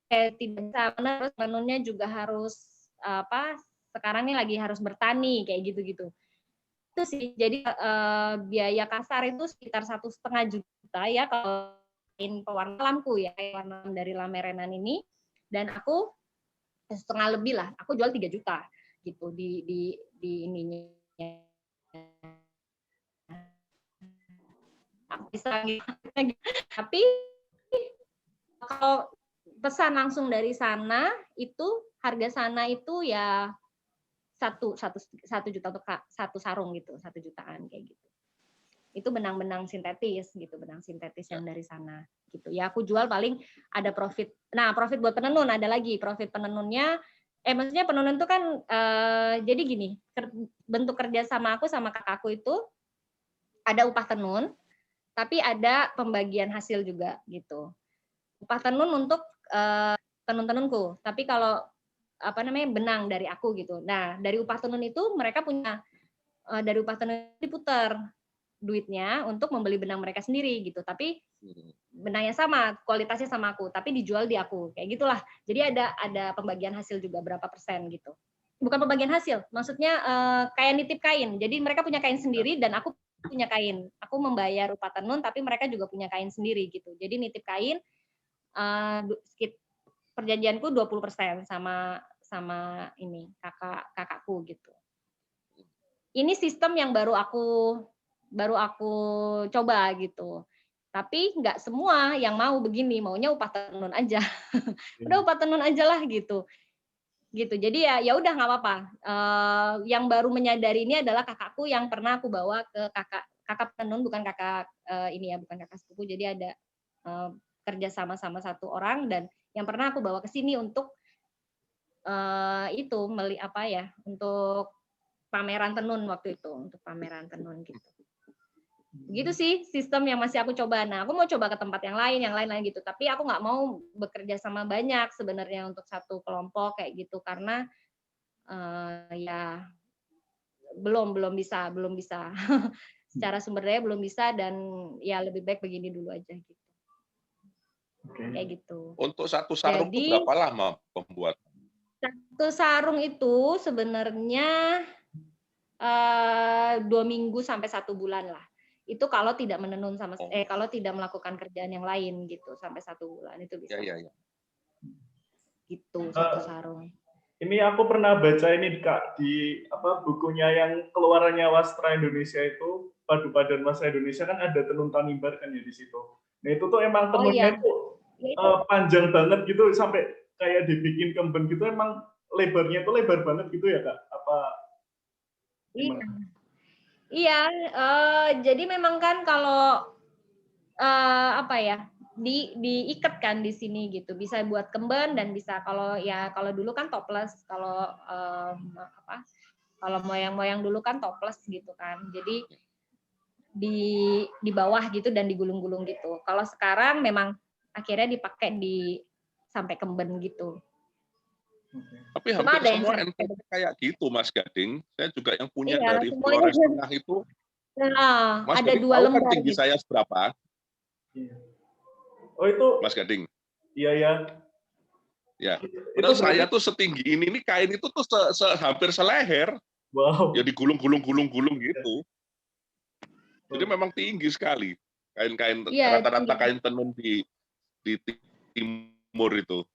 tidak bisa, terus menenunnya juga harus sekarang ini lagi harus bertani kayak gitu-gitu. Itu sih, jadi biaya kasar itu sekitar 1,5 juta ya kalau pewarna alamku ya, warna dari Lamerenan ini. Dan aku 1,5 lebih lah, aku jual 3 juta gitu di ininya. Bisa gitu. Tapi kalau pesan langsung dari sana itu harga sana itu ya 1 juta untuk 1 sarung gitu, 1 jutaan kayak gitu. Itu benang-benang sintetis gitu, benang sintetis yang dari sana gitu. Ya aku jual paling ada profit. Nah, profit buat penenun ada lagi. Profit penenunnya maksudnya penenun itu kan jadi gini, bentuk kerja sama aku sama kakakku itu ada upah tenun, tapi ada pembagian hasil juga gitu. Upah tenun untuk tenun-tenunku, tapi kalau benang dari aku gitu. Nah, dari upah tenun itu mereka punya dari upah tenun diputar duitnya untuk membeli benang mereka sendiri gitu, tapi benangnya sama, kualitasnya sama aku, tapi dijual di aku, kayak gitulah. Jadi ada pembagian hasil juga berapa persen gitu. Bukan pembagian hasil, maksudnya kayak nitip kain. Jadi mereka punya kain sendiri dan aku punya kain. Aku membayar upah tenun, tapi mereka juga punya kain sendiri gitu. Jadi nitip kain, perjanjianku 20% sama ini kakakku gitu. Ini sistem yang baru aku coba gitu. Tapi nggak semua yang mau begini, maunya upah tenun aja. Udah upah tenun aja lah gitu. Jadi ya udah nggak apa-apa. Yang baru menyadari ini adalah kakakku yang pernah aku bawa ke kakak tenun, bukan kakak ini ya, bukan kakak sepupu. Jadi ada kerja sama satu orang, dan yang pernah aku bawa ke sini untuk untuk pameran tenun waktu itu, untuk pameran tenun gitu. Gitu sih sistem yang masih aku coba. Nah, aku mau coba ke tempat yang lain gitu. Tapi aku nggak mau bekerja sama banyak sebenarnya untuk satu kelompok kayak gitu, karena ya belum bisa secara sumber daya belum bisa, dan ya lebih baik begini dulu aja gitu. Kayak gitu. Untuk satu sarung itu berapa lama pembuat? Satu sarung itu sebenarnya 2 minggu sampai 1 bulan lah. Itu kalau tidak menenun kalau tidak melakukan kerjaan yang lain gitu sampai 1 bulan itu bisa. Ya. Gitu satu sarung. Ini aku pernah baca ini Kak di bukunya yang keluarannya Wastra Indonesia itu, Padu Padan Wastra Indonesia kan ada tenun tanimbar kan ya di situ. Nah itu tuh emang tenunnya itu panjang banget gitu sampai kayak dibikin kemben gitu, emang lebarnya itu lebar banget gitu ya Kak? Apa gimana? Iya, jadi memang kan kalau diikat kan di sini gitu, bisa buat kemben dan bisa kalau dulu kan toples, kalau kalau moyang-moyang dulu kan toples gitu kan, jadi di bawah gitu dan digulung-gulung gitu. Kalau sekarang memang akhirnya dipakai sampai kemben gitu. Tapi hampir semua NTT kayak gitu, Mas Gading. Saya juga yang punya dari Flores Tengah itu. Mas ada Gading 2 lembar. Kan tinggi saya seberapa? Oh itu. Mas Gading. Iya ya. Ya. Padahal saya tuh setinggi ini kain itu tuh hampir seleher. Wow. Ya digulung-gulung gitu. Jadi memang tinggi sekali. Kain-kain rata-rata kain tenun di timur itu.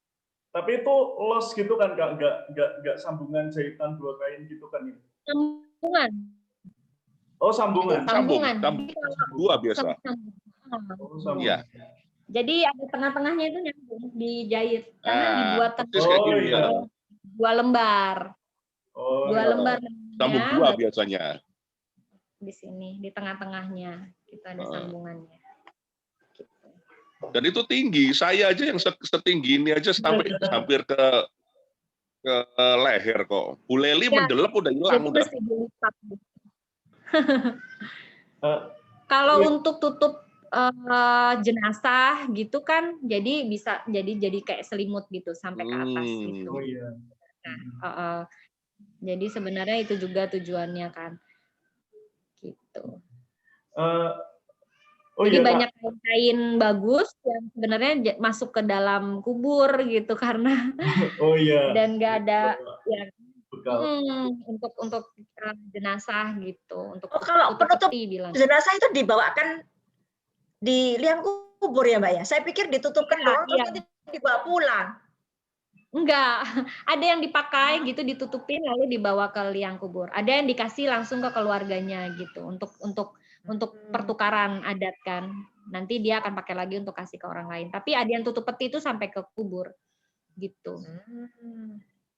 Tapi itu los gitu kan Kak, nggak sambungan jahitan 2 kain gitu kan ini? Sambungan. Oh sambungan. Sambungan. 2 biasa. Iya. Jadi ada tengah-tengahnya itu nyambung dijahit karena dibuat kayak 2 lembar. 2 lembar. Sambung 2 biasanya. Di sini di tengah-tengahnya kita ada sambungannya. Dan itu tinggi, saya aja yang setinggi ini aja sampai hampir ke leher kok. Bu Leli mendelep udah hilang udah. Kalau untuk tutup jenazah gitu kan, jadi bisa jadi kayak selimut gitu sampai ke atas gitu. Oh iya. Jadi sebenarnya itu juga tujuannya kan, gitu. Jadi banyak kain bagus yang sebenarnya masuk ke dalam kubur gitu karena dan nggak ada untuk jenazah gitu. Untuk kalau penutup jenazah itu dibawakan di liang kubur ya Mbak ya? Saya pikir ditutupkan doang terus nanti dibawa pulang. Enggak, ada yang dipakai gitu ditutupin lalu dibawa ke liang kubur. Ada yang dikasih langsung ke keluarganya gitu untuk pertukaran adat kan. Nanti dia akan pakai lagi untuk kasih ke orang lain. Tapi ada yang tutup peti itu sampai ke kubur gitu.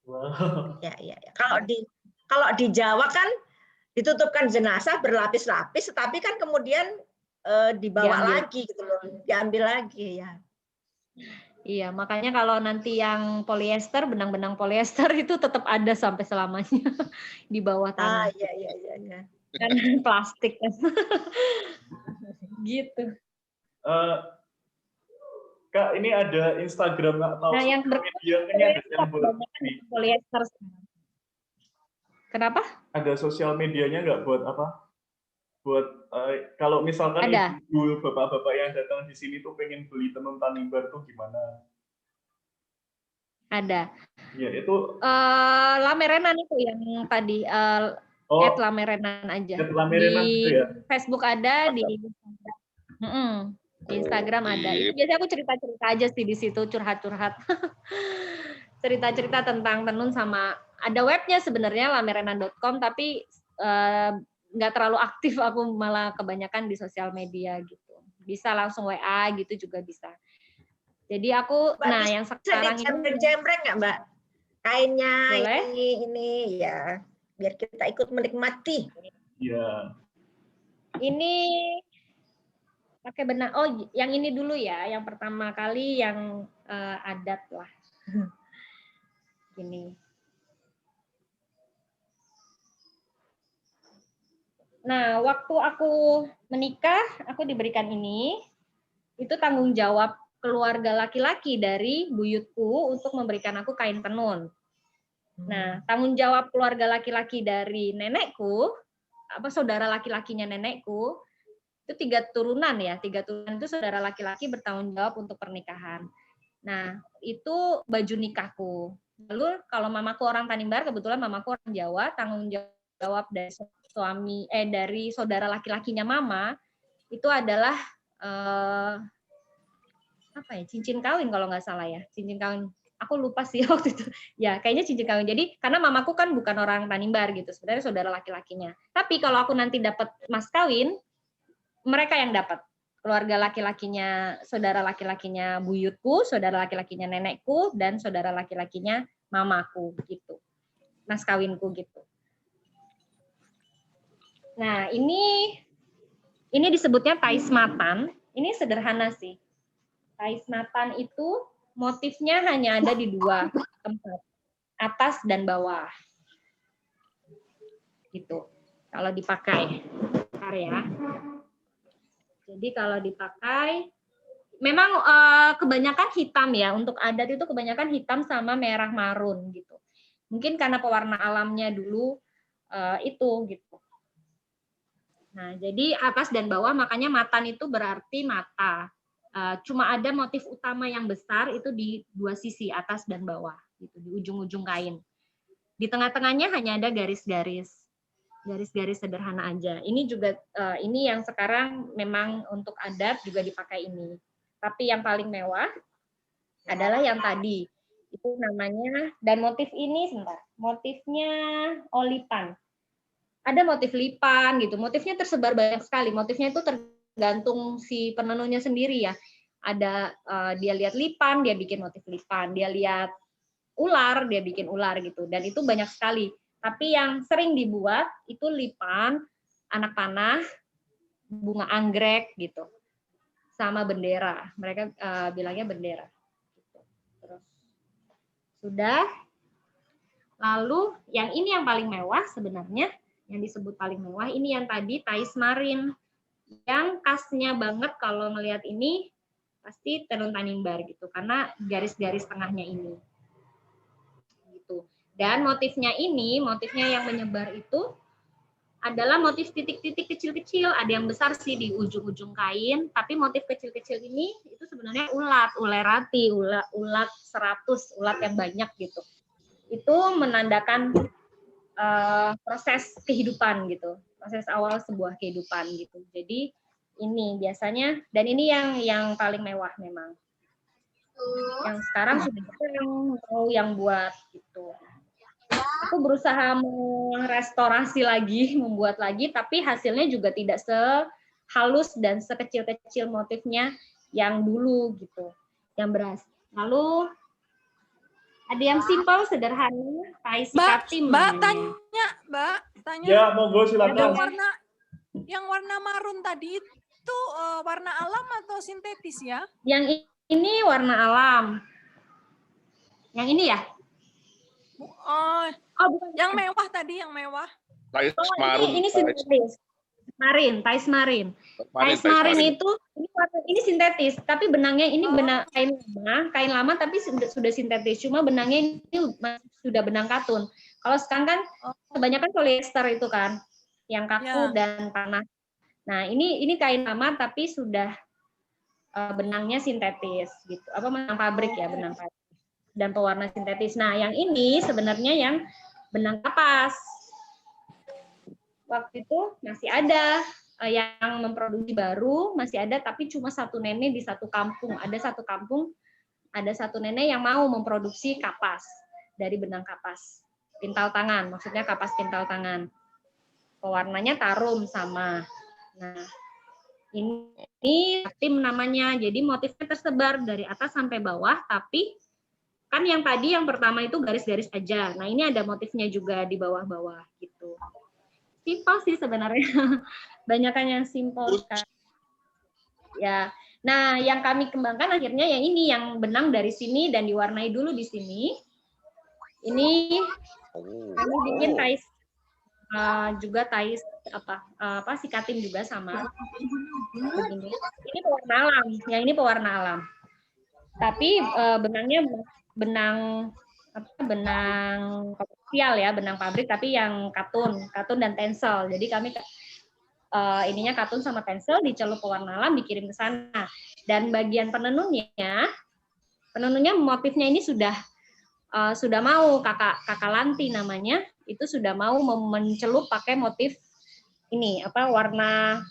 Wow. Ya. Kalau di Jawa kan ditutupkan jenazah berlapis-lapis, tetapi kan kemudian dibawa lagi gitu loh, diambil lagi ya. Iya, makanya kalau nanti yang polyester, benang-benang polyester itu tetap ada sampai selamanya di bawah tanah. Iya. Kan plastik kan. Gitu. Kak, ini ada Instagram atau yang media yang buat polyester. Kenapa? Ada sosial medianya nggak buat apa? Buat kalau misalkan ibu bapak-bapak yang datang di sini tuh pengen beli tenun tanimbar tuh gimana? Ada. Ya itu. Lamerenan itu yang tadi. @lamerenan aja. @lamerenan di itu ya? Facebook ada, di Instagram ada. Itu biasanya aku cerita-cerita aja sih di situ, curhat-curhat. Cerita-cerita tentang tenun sama ada webnya sebenarnya lamerenan.com tapi nggak terlalu aktif, aku malah kebanyakan di sosial media gitu. Bisa langsung WA gitu juga bisa. Jadi aku Mbak, yang sekarang ini jembreng nggak Mbak? Kainnya boleh? ini ya. Biar kita ikut menikmati. Iya. Ini pakai benang. Oh, yang ini dulu ya. Yang pertama kali yang adat lah. Ini. Nah, waktu aku menikah, aku diberikan ini. Itu tanggung jawab keluarga laki-laki dari buyutku untuk memberikan aku kain tenun. Nah, tanggung jawab keluarga laki-laki dari nenekku, saudara laki-lakinya nenekku, itu 3 turunan ya, 3 turunan itu saudara laki-laki bertanggung jawab untuk pernikahan. Nah, itu baju nikahku. Lalu kalau mamaku orang Tanimbar, kebetulan mamaku orang Jawa, tanggung jawab dari dari saudara laki-lakinya mama itu adalah cincin kawin kalau nggak salah ya, cincin kawin. Aku lupa sih waktu itu. Ya, kayaknya cincin kawin. Jadi karena mamaku kan bukan orang Tanimbar gitu, sebenarnya saudara laki-lakinya. Tapi kalau aku nanti dapat mas kawin, mereka yang dapat. Keluarga laki-lakinya, saudara laki-lakinya buyutku, saudara laki-lakinya nenekku, dan saudara laki-lakinya mamaku gitu. Mas kawinku gitu. Nah, ini disebutnya taismatan. Ini sederhana sih. Taismatan itu motifnya hanya ada di 2 tempat, atas dan bawah. Gitu. Kalau dipakai. Bentar ya. Jadi kalau dipakai, memang kebanyakan hitam ya. Untuk adat itu kebanyakan hitam sama merah marun gitu. Mungkin karena pewarna alamnya dulu itu gitu. Nah, jadi atas dan bawah, makanya matan itu berarti mata. Cuma ada motif utama yang besar itu di 2 sisi, atas dan bawah, gitu, di ujung-ujung kain. Di tengah-tengahnya hanya ada garis-garis sederhana aja. Ini juga ini yang sekarang memang untuk adat juga dipakai ini. Tapi yang paling mewah adalah yang tadi. Itu namanya, dan motif ini sebentar. Motifnya olipan. Ada motif lipan gitu. Motifnya tersebar banyak sekali. Motifnya itu tergantung si penenunnya sendiri ya. Ada dia lihat lipan, dia bikin motif lipan. Dia lihat ular, dia bikin ular gitu. Dan itu banyak sekali. Tapi yang sering dibuat itu lipan, anak panah, bunga anggrek gitu. Sama bendera. Mereka bilangnya bendera. Terus sudah. Lalu yang ini yang paling mewah sebenarnya. Yang disebut paling mewah ini yang tadi taismarin, yang khasnya banget kalau ngelihat ini pasti tenun Tanimbar gitu, karena garis-garis tengahnya ini gitu. Dan motifnya yang menyebar itu adalah motif titik-titik kecil-kecil, ada yang besar sih di ujung-ujung kain, tapi motif kecil-kecil ini itu sebenarnya ulerati, ulat 100, ulat yang banyak gitu. Itu menandakan proses kehidupan gitu, proses awal sebuah kehidupan gitu. Jadi ini biasanya, dan ini yang paling mewah memang. Yang sekarang sudah yang buat gitu. Aku berusaha merestorasi lagi, membuat lagi, tapi hasilnya juga tidak sehalus dan sekecil-kecil motifnya yang dulu gitu, yang berhasil. Lalu ada yang simpel, sederhana, taisikatim. Mbak tanya. Ya, monggo silakan. Yang warna marun tadi itu warna alam atau sintetis ya? Yang ini warna alam. Yang ini ya? Bukan. Yang mewah tadi, yang mewah. Ini sintetis. Taismarin itu ini sintetis, tapi benangnya ini benang kain lama tapi sudah sintetis, cuma benangnya ini sudah benang katun. Kalau sekarang kan kebanyakan polyester itu kan, yang kaku dan panas. Nah, ini kain lama tapi sudah benangnya sintetis gitu. Benang pabrik ya, benang pabrik. Dan pewarna sintetis. Nah, yang ini sebenarnya yang benang kapas. Waktu itu masih ada yang memproduksi baru, masih ada, tapi cuma satu nenek di satu kampung. Ada satu nenek yang mau memproduksi kapas dari benang kapas. Pintal tangan, maksudnya kapas pintal tangan. Pewarnanya tarum sama. Nah, ini tim namanya. Jadi motifnya tersebar dari atas sampai bawah, tapi kan yang tadi yang pertama itu garis-garis aja. Nah, ini ada motifnya juga di bawah-bawah gitu. Simpel sih sebenarnya, banyakan yang simpel kan. Ya, nah yang kami kembangkan akhirnya yang ini, yang benang dari sini dan diwarnai dulu di sini. Ini kami bikin tais juga sikatim juga sama. Begini. Ini pewarna alam, yang ini pewarna alam. Tapi benangnya benang komersial ya, benang pabrik, tapi yang katun dan tensel. Jadi kami ininya katun sama tensel dicelup pewarna alam, dikirim ke sana. Dan bagian penenunnya motifnya ini sudah mau kakak Lanti namanya, itu sudah mau mencelup pakai motif ini warna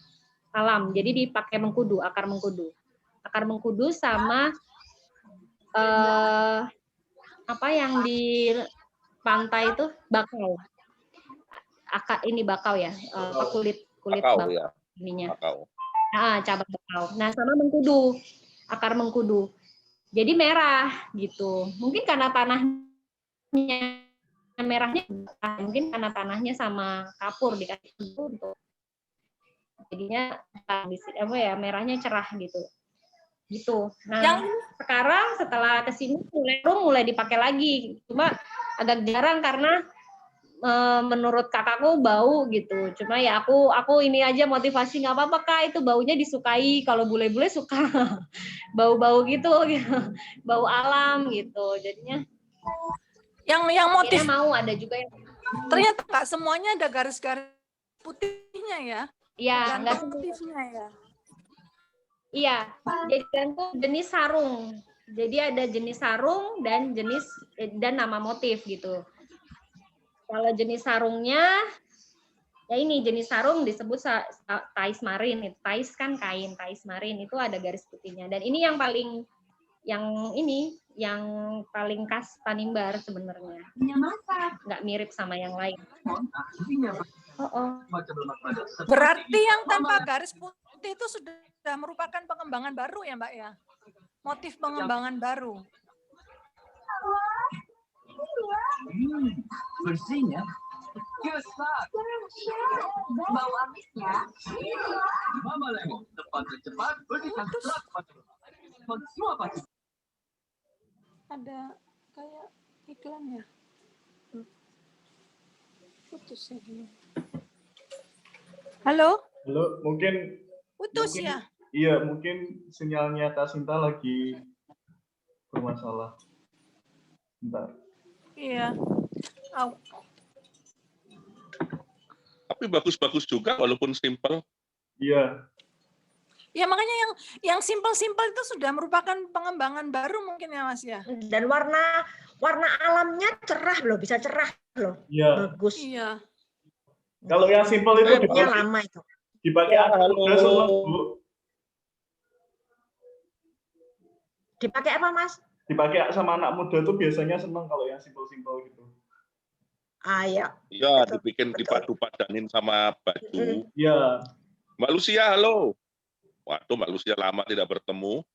alam. Jadi dipakai mengkudu, akar mengkudu. Akar mengkudu sama yang di pantai itu bakau. Ini bakau ya, kulit bakau ya. ininya. Bakau. Nah, cabang bakau. Nah, sama mengkudu, akar mengkudu. Jadi merah gitu. Mungkin karena tanahnya merahnya, mungkin karena tanahnya sama kapur dikasih untuk jadinya merahnya cerah gitu. Nah, sekarang setelah kesini mulai dipakai lagi. Cuma agak jarang karena menurut kakakku bau gitu. Cuma ya aku ini aja motivasi, nggak apa-apa Kak, itu baunya disukai. Kalau bule-bule suka bau-bau gitu, bau alam gitu. Jadinya yang motif mau ada juga yang ternyata nggak semuanya ada garis-garis putihnya ya. Iya, enggak motifnya ya. Iya, jadi itu jenis sarung. Jadi ada jenis sarung dan nama motif gitu. Kalau jenis sarungnya, ya ini jenis sarung disebut tais marin. Tais kan kain, tais marin itu ada garis putihnya. Dan ini yang paling khas Tanimbar sebenarnya. Nggak mirip sama yang lain. Berarti yang tanpa garis putih itu sudah merupakan pengembangan baru ya Mbak ya? Motif pengembangan baru. Bersihnya kesat. Bau amisnya. Mama Lemo, tepat dan cepat bersihkan serat semua pasti. Ada kayak iklan ya. Putus ya dia. Halo? Halo, mungkin ya? Iya, mungkin sinyalnya Kak Sinta lagi bermasalah. Bentar. Iya. Tapi bagus-bagus juga walaupun simple. Iya. Ya makanya yang simpel-simpel itu sudah merupakan pengembangan baru mungkin ya Mas ya. Dan warna alamnya cerah loh, bisa cerah loh. Iya. Bagus. Iya. Kalau yang simpel itu lama itu. Dipakai udah seneng, Bu. Dipakai apa, Mas? Dipakai sama anak muda tuh biasanya seneng kalau yang simpel-simpel gitu. Iya. Iya, dibikin dipadu-padanin sama baju. Iya. Mbak Lucia, halo. Waduh, Mbak Lucia lama tidak bertemu.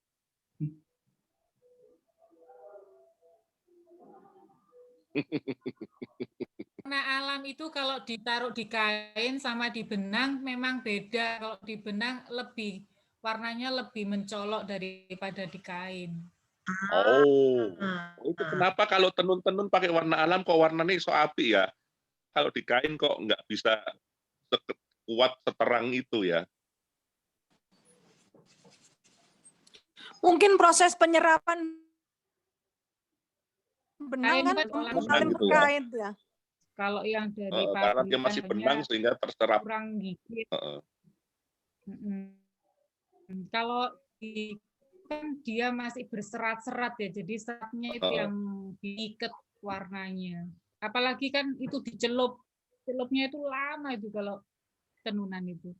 Warna alam itu kalau ditaruh di kain sama di benang memang beda. Kalau di benang warnanya lebih mencolok daripada di kain. Oh, itu kenapa kalau tenun-tenun pakai warna alam kok warnanya so api ya? Kalau di kain kok nggak bisa kuat seterang itu ya? Mungkin proses penyerapan benang kan gitu terkait ya. Kalau yang dari karena dia masih benang sehingga terserap. Kurang gigit. Kalau kan dia masih berserat-serat ya, jadi seratnya itu yang diikat warnanya. Apalagi kan itu celupnya itu lama itu kalau tenunan itu.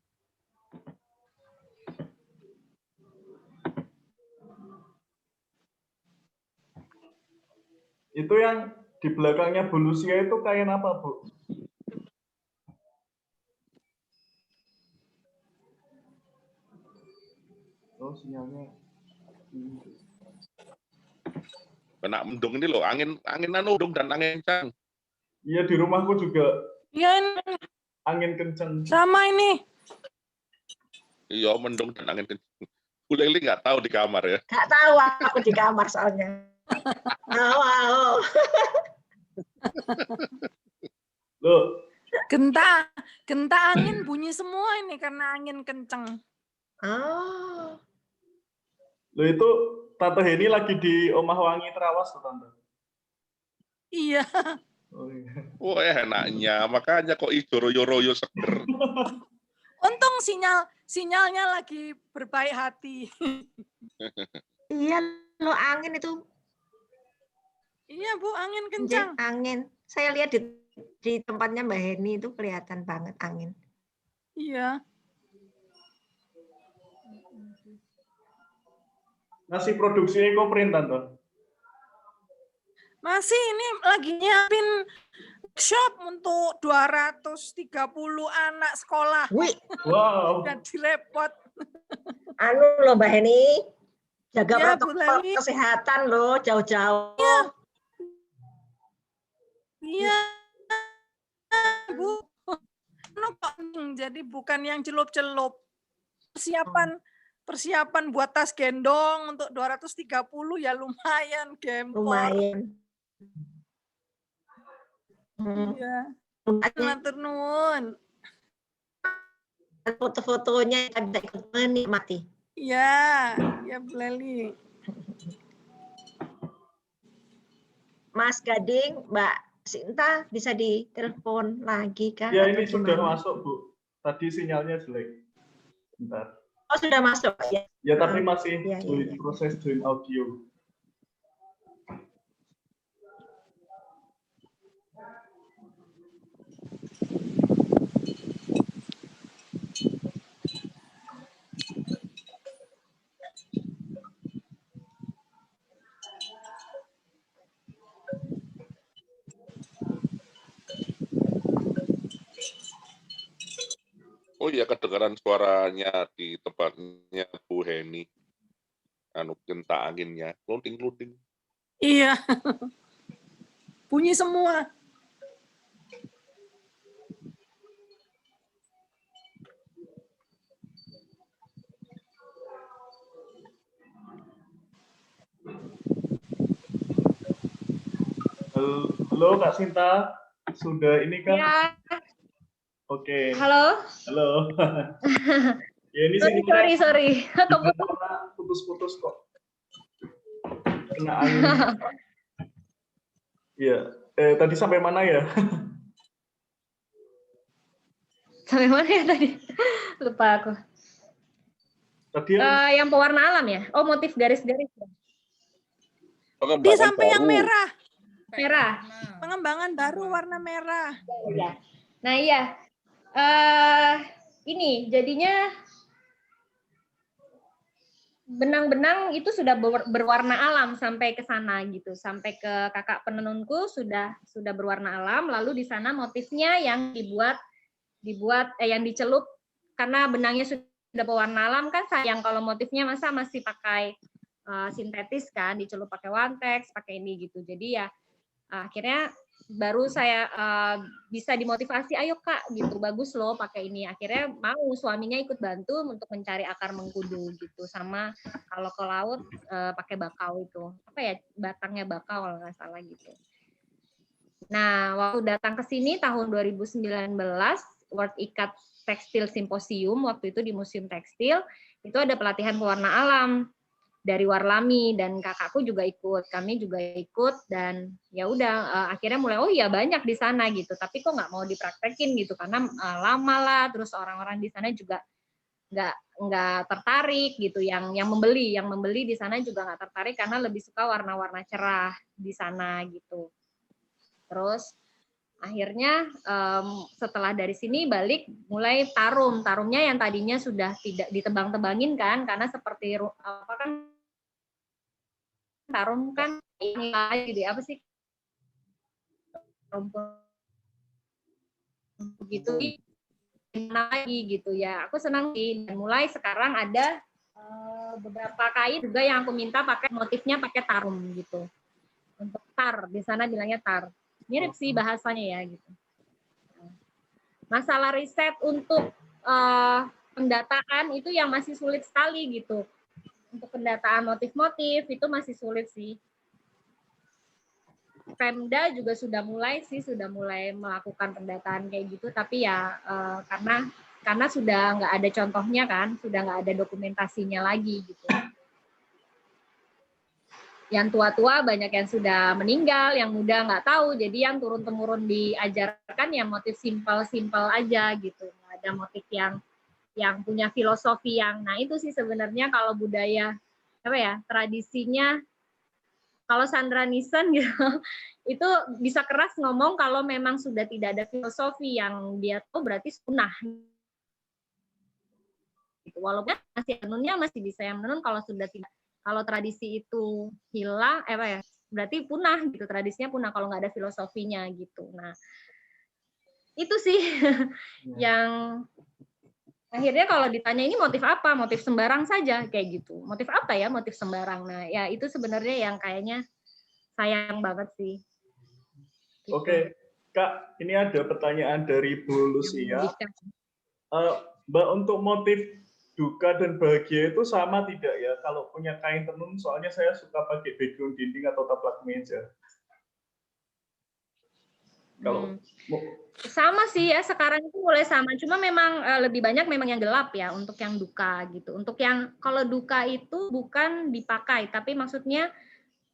Itu yang di belakangnya Bu Lucia itu kain apa, Bu? Oh, sinyalnya. Kena mendung ini loh, angin mendung dan angin kencang. Iya, di rumahku juga. Iya. Angin kencang. Sama ini. Iya, mendung dan angin kencang. Bu Leli nggak tahu di kamar ya? Nggak tahu aku di kamar soalnya. Loh. Genta angin bunyi semua ini karena angin kencang. Loh, itu Tante Heni lagi di Omah Wangi Terawas tuh, Tante. Iya. Oh, iya. Oh, enaknya. Makanya kok hijau royo-royo seger. Untung sinyalnya lagi berbaik hati. Iya, lo angin itu. Iya, Bu, angin kencang. Angin. Saya lihat di tempatnya Mbak Heni itu kelihatan banget angin. Iya. Masih produksi ekoprint, Tante? Masih, ini lagi nyiapin workshop untuk 230 anak sekolah. Wih, Wow. Jadi repot. anu loh Mbak Heni, jaga Ya, Bu protokol Leli. kesehatan loh, jauh-jauh. Iya, Bu. Jadi bukan yang celup-celup. Persiapan buat tas gendong untuk 230 ya lumayan, gempor. Lumayan. Iya. Matur nuwun. Foto-fotonya kita bisa ikut menikmati. Iya, ya Bu Leli. Mas Gading, Mbak Sinta bisa ditelepon lagi kah? Ya, atau ini sudah gimana? masuk, Bu. Tadi sinyalnya jelek. Bentar. Oh, sudah masuk ya. Ya, tapi masih Ya. proses join audio. Oh iya, kedengaran suaranya di tempatnya Bu Heni. Anu genta anginnya, kluting-kluting. Iya. Bunyi semua. Halo Kak Sinta, sudah ini kan? Ya, Oke. halo. Halo. Ya ini sih Sorry. putus-putus kok. Kena angin. Iya. Tadi sampai mana ya? Sampai mana ya tadi? Lupa aku. Tadi Yang pewarna alam ya? Oh, motif garis-garis. Di sampai yang baru. merah. Merah. Pengembangan baru warna merah. Iya. Nah, iya. Ini jadinya benang-benang itu sudah berwarna alam sampai ke sana gitu, sampai ke kakak penenunku sudah berwarna alam, lalu di sana motifnya yang yang dicelup karena benangnya sudah berwarna alam kan sayang kalau motifnya masih pakai sintetis kan, dicelup pakai wantex, pakai ini gitu. Jadi ya akhirnya baru saya bisa dimotivasi, ayo Kak gitu, bagus loh pakai ini. Akhirnya mau suaminya ikut bantu untuk mencari akar mengkudu gitu, sama kalau ke laut pakai bakau itu, apa ya, batangnya bakau kalau nggak salah gitu. Nah, waktu datang ke sini tahun 2019 World Ikat Tekstil Symposium, waktu itu di Museum Tekstil itu ada pelatihan pewarna alam dari Warlami dan kakakku juga ikut, kami juga ikut, dan ya udah akhirnya mulai oh ya banyak di sana gitu, tapi kok nggak mau dipraktekin gitu karena lama lah, terus orang-orang di sana juga nggak tertarik gitu, yang membeli di sana juga nggak tertarik karena lebih suka warna-warna cerah di sana gitu. Terus akhirnya setelah dari sini balik mulai tarumnya yang tadinya sudah tidak ditebang-tebangin kan, karena seperti apa kan tarum kan ini gitu apa sih rumput begitu lagi gitu ya. Aku senang sih, dan mulai sekarang ada beberapa kain juga yang aku minta pakai motifnya pakai tarum gitu. Untuk tar, di sana bilangnya tar. Mirip sih bahasanya ya gitu. Masalah riset untuk pendataan itu yang masih sulit sekali gitu. Untuk pendataan motif-motif itu masih sulit sih. Pemda juga sudah mulai melakukan pendataan kayak gitu, tapi ya karena sudah nggak ada contohnya kan, sudah nggak ada dokumentasinya lagi gitu. Yang tua-tua banyak yang sudah meninggal, yang muda nggak tahu, jadi yang turun-temurun diajarkan ya motif simpel-simpel aja gitu, nggak ada motif yang punya filosofi yang, nah itu sih sebenarnya kalau budaya apa ya tradisinya, kalau Sandra Nissen gitu itu bisa keras ngomong kalau memang sudah tidak ada filosofi yang dia tahu berarti punah gitu. Walaupun masih tenunnya masih bisa yang menenun, kalau sudah tidak, kalau tradisi itu hilang, berarti punah gitu, tradisinya punah kalau nggak ada filosofinya gitu. Nah, itu sih yang akhirnya kalau ditanya ini motif apa, motif sembarang saja kayak gitu. Motif apa ya, motif sembarang. Nah, ya itu sebenarnya yang kayaknya sayang banget sih. Gitu. Oke, Kak, ini ada pertanyaan dari Bu Lucia. Mbak, untuk motif duka dan bahagia itu sama tidak ya kalau punya kain tenun? Soalnya saya suka pakai background dinding atau taplak meja. Kalau sama sih ya, sekarang itu mulai sama, cuma memang lebih banyak memang yang gelap ya untuk yang duka gitu. Untuk yang kalau duka itu bukan dipakai, tapi maksudnya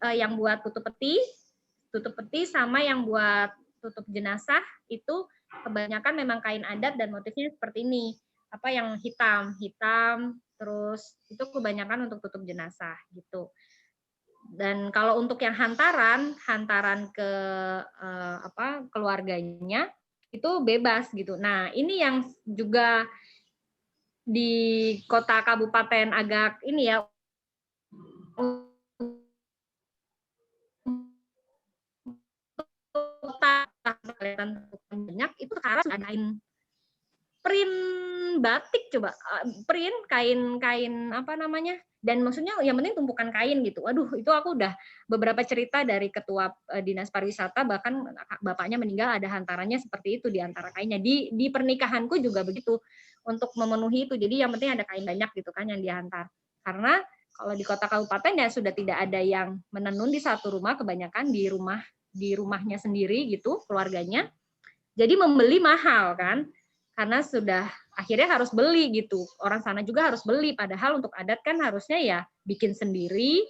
yang buat tutup peti sama yang buat tutup jenazah itu kebanyakan memang kain adat dan motifnya seperti ini. Apa yang hitam, terus itu kebanyakan untuk tutup jenazah gitu. Dan kalau untuk yang hantaran ke keluarganya itu bebas gitu. Nah, ini yang juga di kota kabupaten agak ini ya, banyak itu sekarang adain print batik, coba print kain apa namanya, dan maksudnya yang penting tumpukan kain gitu. Waduh, itu aku udah beberapa cerita dari ketua dinas pariwisata, bahkan bapaknya meninggal ada hantarannya seperti itu di antara kainnya. Di pernikahanku juga begitu untuk memenuhi itu. Jadi yang penting ada kain banyak gitu kan yang diantar. Karena kalau di kota kabupaten ya sudah tidak ada yang menenun di satu rumah, kebanyakan di rumahnya sendiri gitu keluarganya. Jadi membeli mahal kan, karena sudah akhirnya harus beli gitu. Orang sana juga harus beli, padahal untuk adat kan harusnya ya bikin sendiri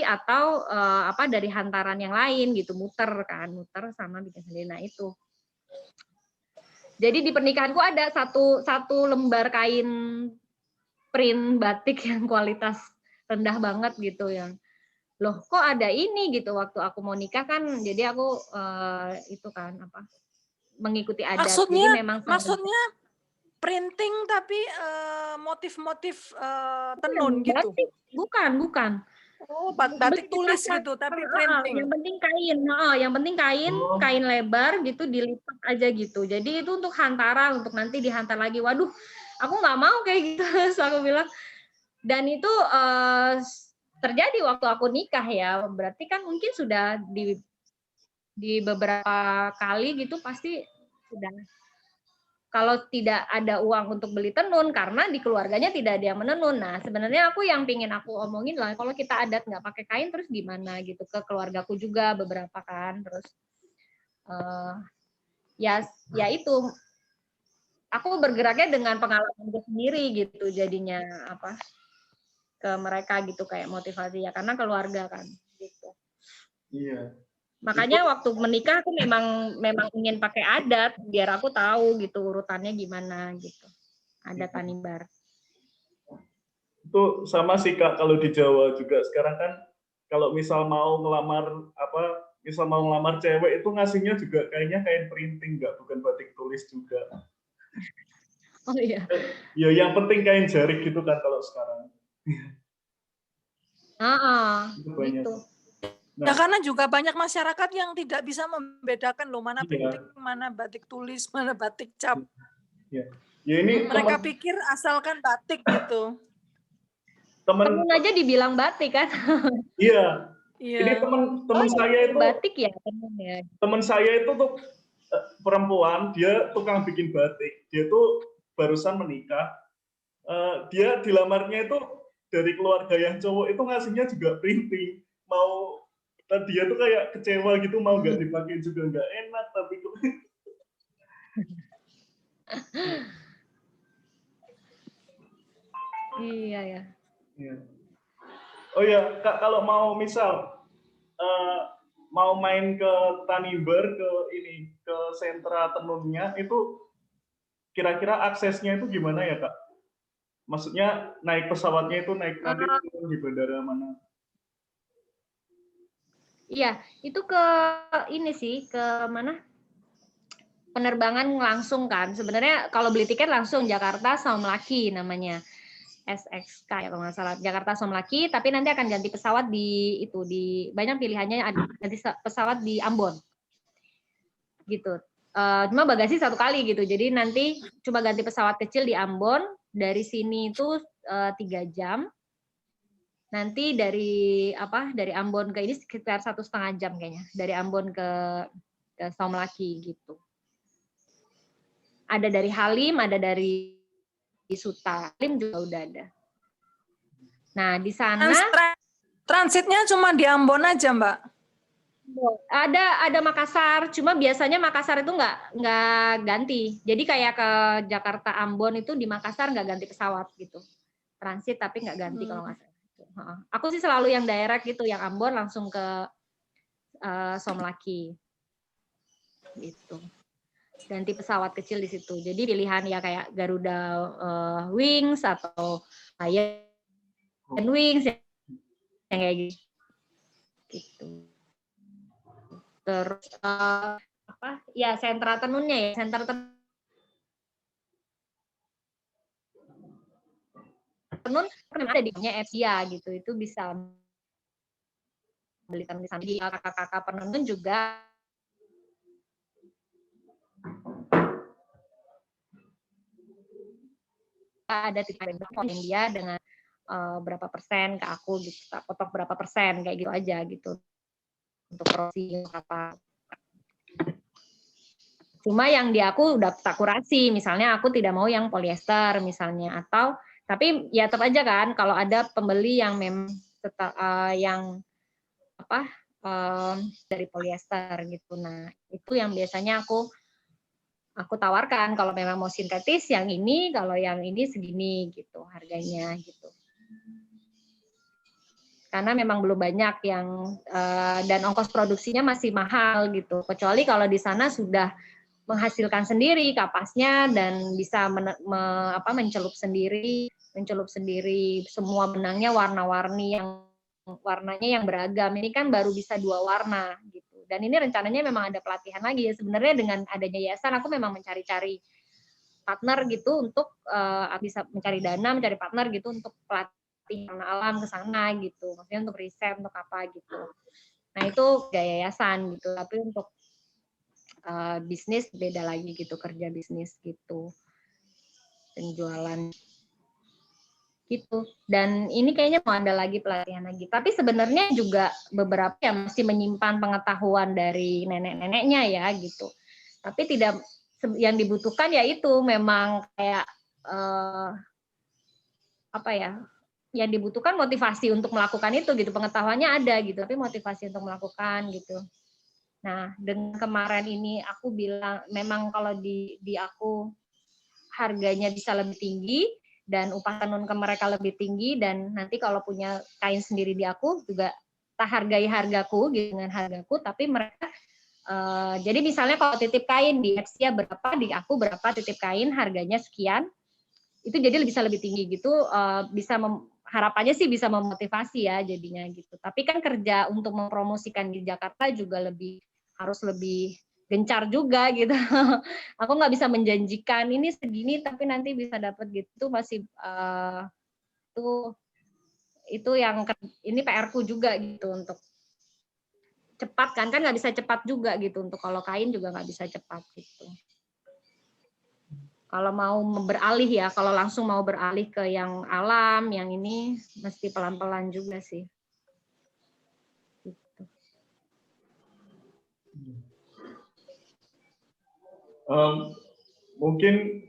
atau dari hantaran yang lain gitu, muter sama bikin sendiri. Nah itu. Jadi di pernikahanku ada satu lembar kain print batik yang kualitas rendah banget gitu, yang loh kok ada ini gitu, waktu aku mau nikah kan, jadi aku itu kan mengikuti adat. Maksudnya printing tapi motif-motif tenun gitu. Batik, bukan. Oh, batik tulis gitu tapi printing. Yang penting kain lebar gitu, dilipat aja gitu. Jadi itu untuk hantaran, untuk nanti dihantar lagi. Waduh, aku nggak mau kayak gitu. So, aku bilang. Dan itu terjadi waktu aku nikah ya. Berarti kan mungkin sudah di beberapa kali gitu pasti sudah. Kalau tidak ada uang untuk beli tenun karena di keluarganya tidak ada yang menenun. Nah, sebenarnya yang pingin aku omongin lah, kalau kita adat nggak pakai kain terus gimana gitu, ke keluargaku juga beberapa kan, terus ya itu aku bergeraknya dengan pengalamanku sendiri gitu, jadinya ke mereka gitu kayak motivasi ya, karena keluarga kan gitu. Iya. Makanya waktu menikah aku memang ingin pakai adat biar aku tahu gitu urutannya gimana gitu. Adat Tanimbar. Itu sama sih Kak, kalau di Jawa juga sekarang kan kalau misal mau ngelamar cewek itu ngasihnya juga kayaknya kain printing, bukan batik tulis juga. Oh iya. Ya yang penting kain jarik gitu kan kalau sekarang. Gitu. Nah, karena juga banyak masyarakat yang tidak bisa membedakan loh, mana printing, mana batik tulis, mana batik cap. Ya ini mereka pikir asalkan batik gitu. Temen aja dibilang batik kan? Iya. Ini teman saya itu batik ya, temen ya. Teman saya itu tuh perempuan, dia tukang bikin batik. Dia tuh barusan menikah. Dia dilamarnya itu dari keluarga yang cowok itu ngasihnya juga printing. Dia tuh kayak kecewa gitu, mau nggak dipakai juga nggak enak, tapi iya ya. Oh ya Kak, kalau mau misal mau main ke Tanimbar, ke sentra tenunnya itu kira-kira aksesnya itu gimana ya Kak? Maksudnya naik pesawatnya itu naik nanti di bandara mana? Iya, itu ke ini sih, ke mana? penerbangan langsung kan. Sebenarnya kalau beli tiket langsung Jakarta Saumlaki namanya. SXK ya kalau nggak salah, Jakarta Saumlaki, tapi nanti akan ganti pesawat di banyak pilihannya, ganti pesawat di Ambon gitu. Cuma bagasi 1 kali gitu, jadi nanti coba ganti pesawat kecil di Ambon, dari sini itu 3 jam, nanti dari Ambon ke ini sekitar 1,5 jam kayaknya, dari Ambon ke Saumlaki gitu. Ada dari Halim, ada dari Suta, Halim juga udah ada. Nah, di sana transitnya cuma di Ambon aja, Mbak. Ada Makassar, cuma biasanya Makassar itu nggak ganti. Jadi kayak ke Jakarta Ambon itu di Makassar nggak ganti pesawat gitu. Transit tapi nggak ganti kalau nggak salah. Aku sih selalu yang direct gitu, yang Ambon langsung ke Saumlaki. Gitu. Ganti pesawat kecil di situ. Jadi pilihan ya kayak Garuda Wings atau Lion Wings yang kayak gitu. Terus ya sentra tenunnya ya, sentra tenun ada di Asia gitu. Itu bisa beli tenun di sana. Di kakak-kakak penenun juga ada tipe yang dia dengan berapa persen ke aku gitu, tak potong berapa persen kayak gitu aja gitu untuk promosi apa. Cuma yang di aku udah tak kurasi, misalnya aku tidak mau yang polyester misalnya, atau tapi ya tetap aja kan kalau ada pembeli yang memang yang dari polyester gitu. Nah itu yang biasanya aku tawarkan kalau memang mau sintetis yang ini, kalau yang ini segini gitu harganya gitu. Karena memang belum banyak yang dan ongkos produksinya masih mahal gitu. Kecuali kalau di sana sudah menghasilkan sendiri kapasnya dan bisa mencelup sendiri semua benangnya warna-warni yang warnanya yang beragam. Ini kan baru bisa 2 warna gitu. Dan ini rencananya memang ada pelatihan lagi ya. Sebenarnya dengan adanya yayasan aku memang mencari-cari partner gitu untuk bisa mencari dana, mencari partner gitu untuk pelatihan alam ke sana gitu. Maksudnya untuk riset, untuk apa gitu. Nah, itu gaya yayasan gitu. Tapi untuk bisnis beda lagi gitu, kerja bisnis gitu. Penjualan gitu. Dan ini kayaknya mau ada lagi pelatihan lagi. Tapi sebenarnya juga beberapa yang masih menyimpan pengetahuan dari nenek-neneknya ya gitu. Tapi tidak yang dibutuhkan ya itu memang kayak yang dibutuhkan motivasi untuk melakukan itu gitu. Pengetahuannya ada gitu, tapi motivasi untuk melakukan gitu. Nah, dengan kemarin ini aku bilang memang kalau di aku harganya bisa lebih tinggi dan upah tenun ke mereka lebih tinggi, dan nanti kalau punya kain sendiri di aku juga tak hargai hargaku gitu, dengan hargaku, tapi mereka jadi misalnya kalau titip kain di Epsia berapa, di aku berapa titip kain harganya sekian, itu jadi bisa lebih tinggi gitu, bisa harapannya sih bisa memotivasi ya jadinya gitu. Tapi kan kerja untuk mempromosikan di Jakarta juga harus lebih gencar juga gitu. Aku nggak bisa menjanjikan ini segini tapi nanti bisa dapat gitu, masih itu yang ini PR-ku juga gitu untuk cepat kan nggak bisa cepat juga gitu, untuk kalau kain juga nggak bisa cepat gitu. Kalau mau beralih ya, kalau langsung mau beralih ke yang alam, yang ini mesti pelan-pelan juga sih. Gitu. Mungkin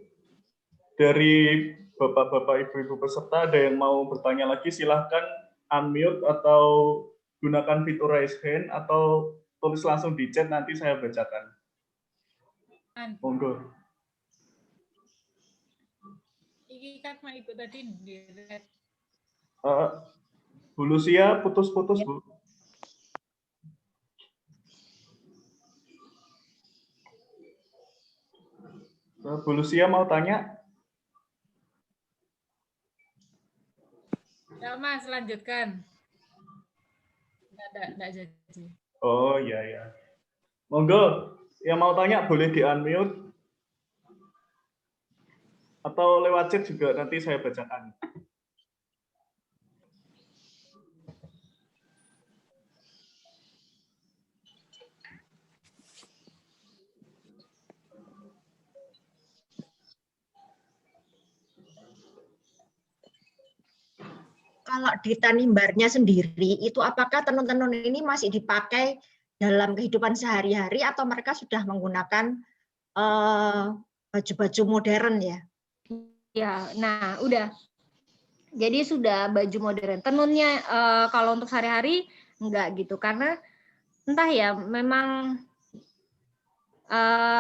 dari bapak-bapak, ibu-ibu peserta ada yang mau bertanya lagi, silahkan unmute atau gunakan fitur raise hand atau tulis langsung di chat, nanti saya bacakan. Monggo. Iki kan mau ikut tadi Bu Lucia putus-putus, Bu. Bu Lucia mau tanya? Ya Mas, lanjutkan. Enggak jadi. Oh iya ya. Monggo, Yang mau tanya boleh di-unmute. Atau lewat chat juga nanti saya bacakan. Kalau di Tanimbarnya sendiri, itu apakah tenun-tenun ini masih dipakai dalam kehidupan sehari-hari atau mereka sudah menggunakan baju-baju modern ya? Ya, nah udah. Jadi sudah baju modern. Tenunnya kalau untuk sehari-hari enggak gitu, karena entah ya, memang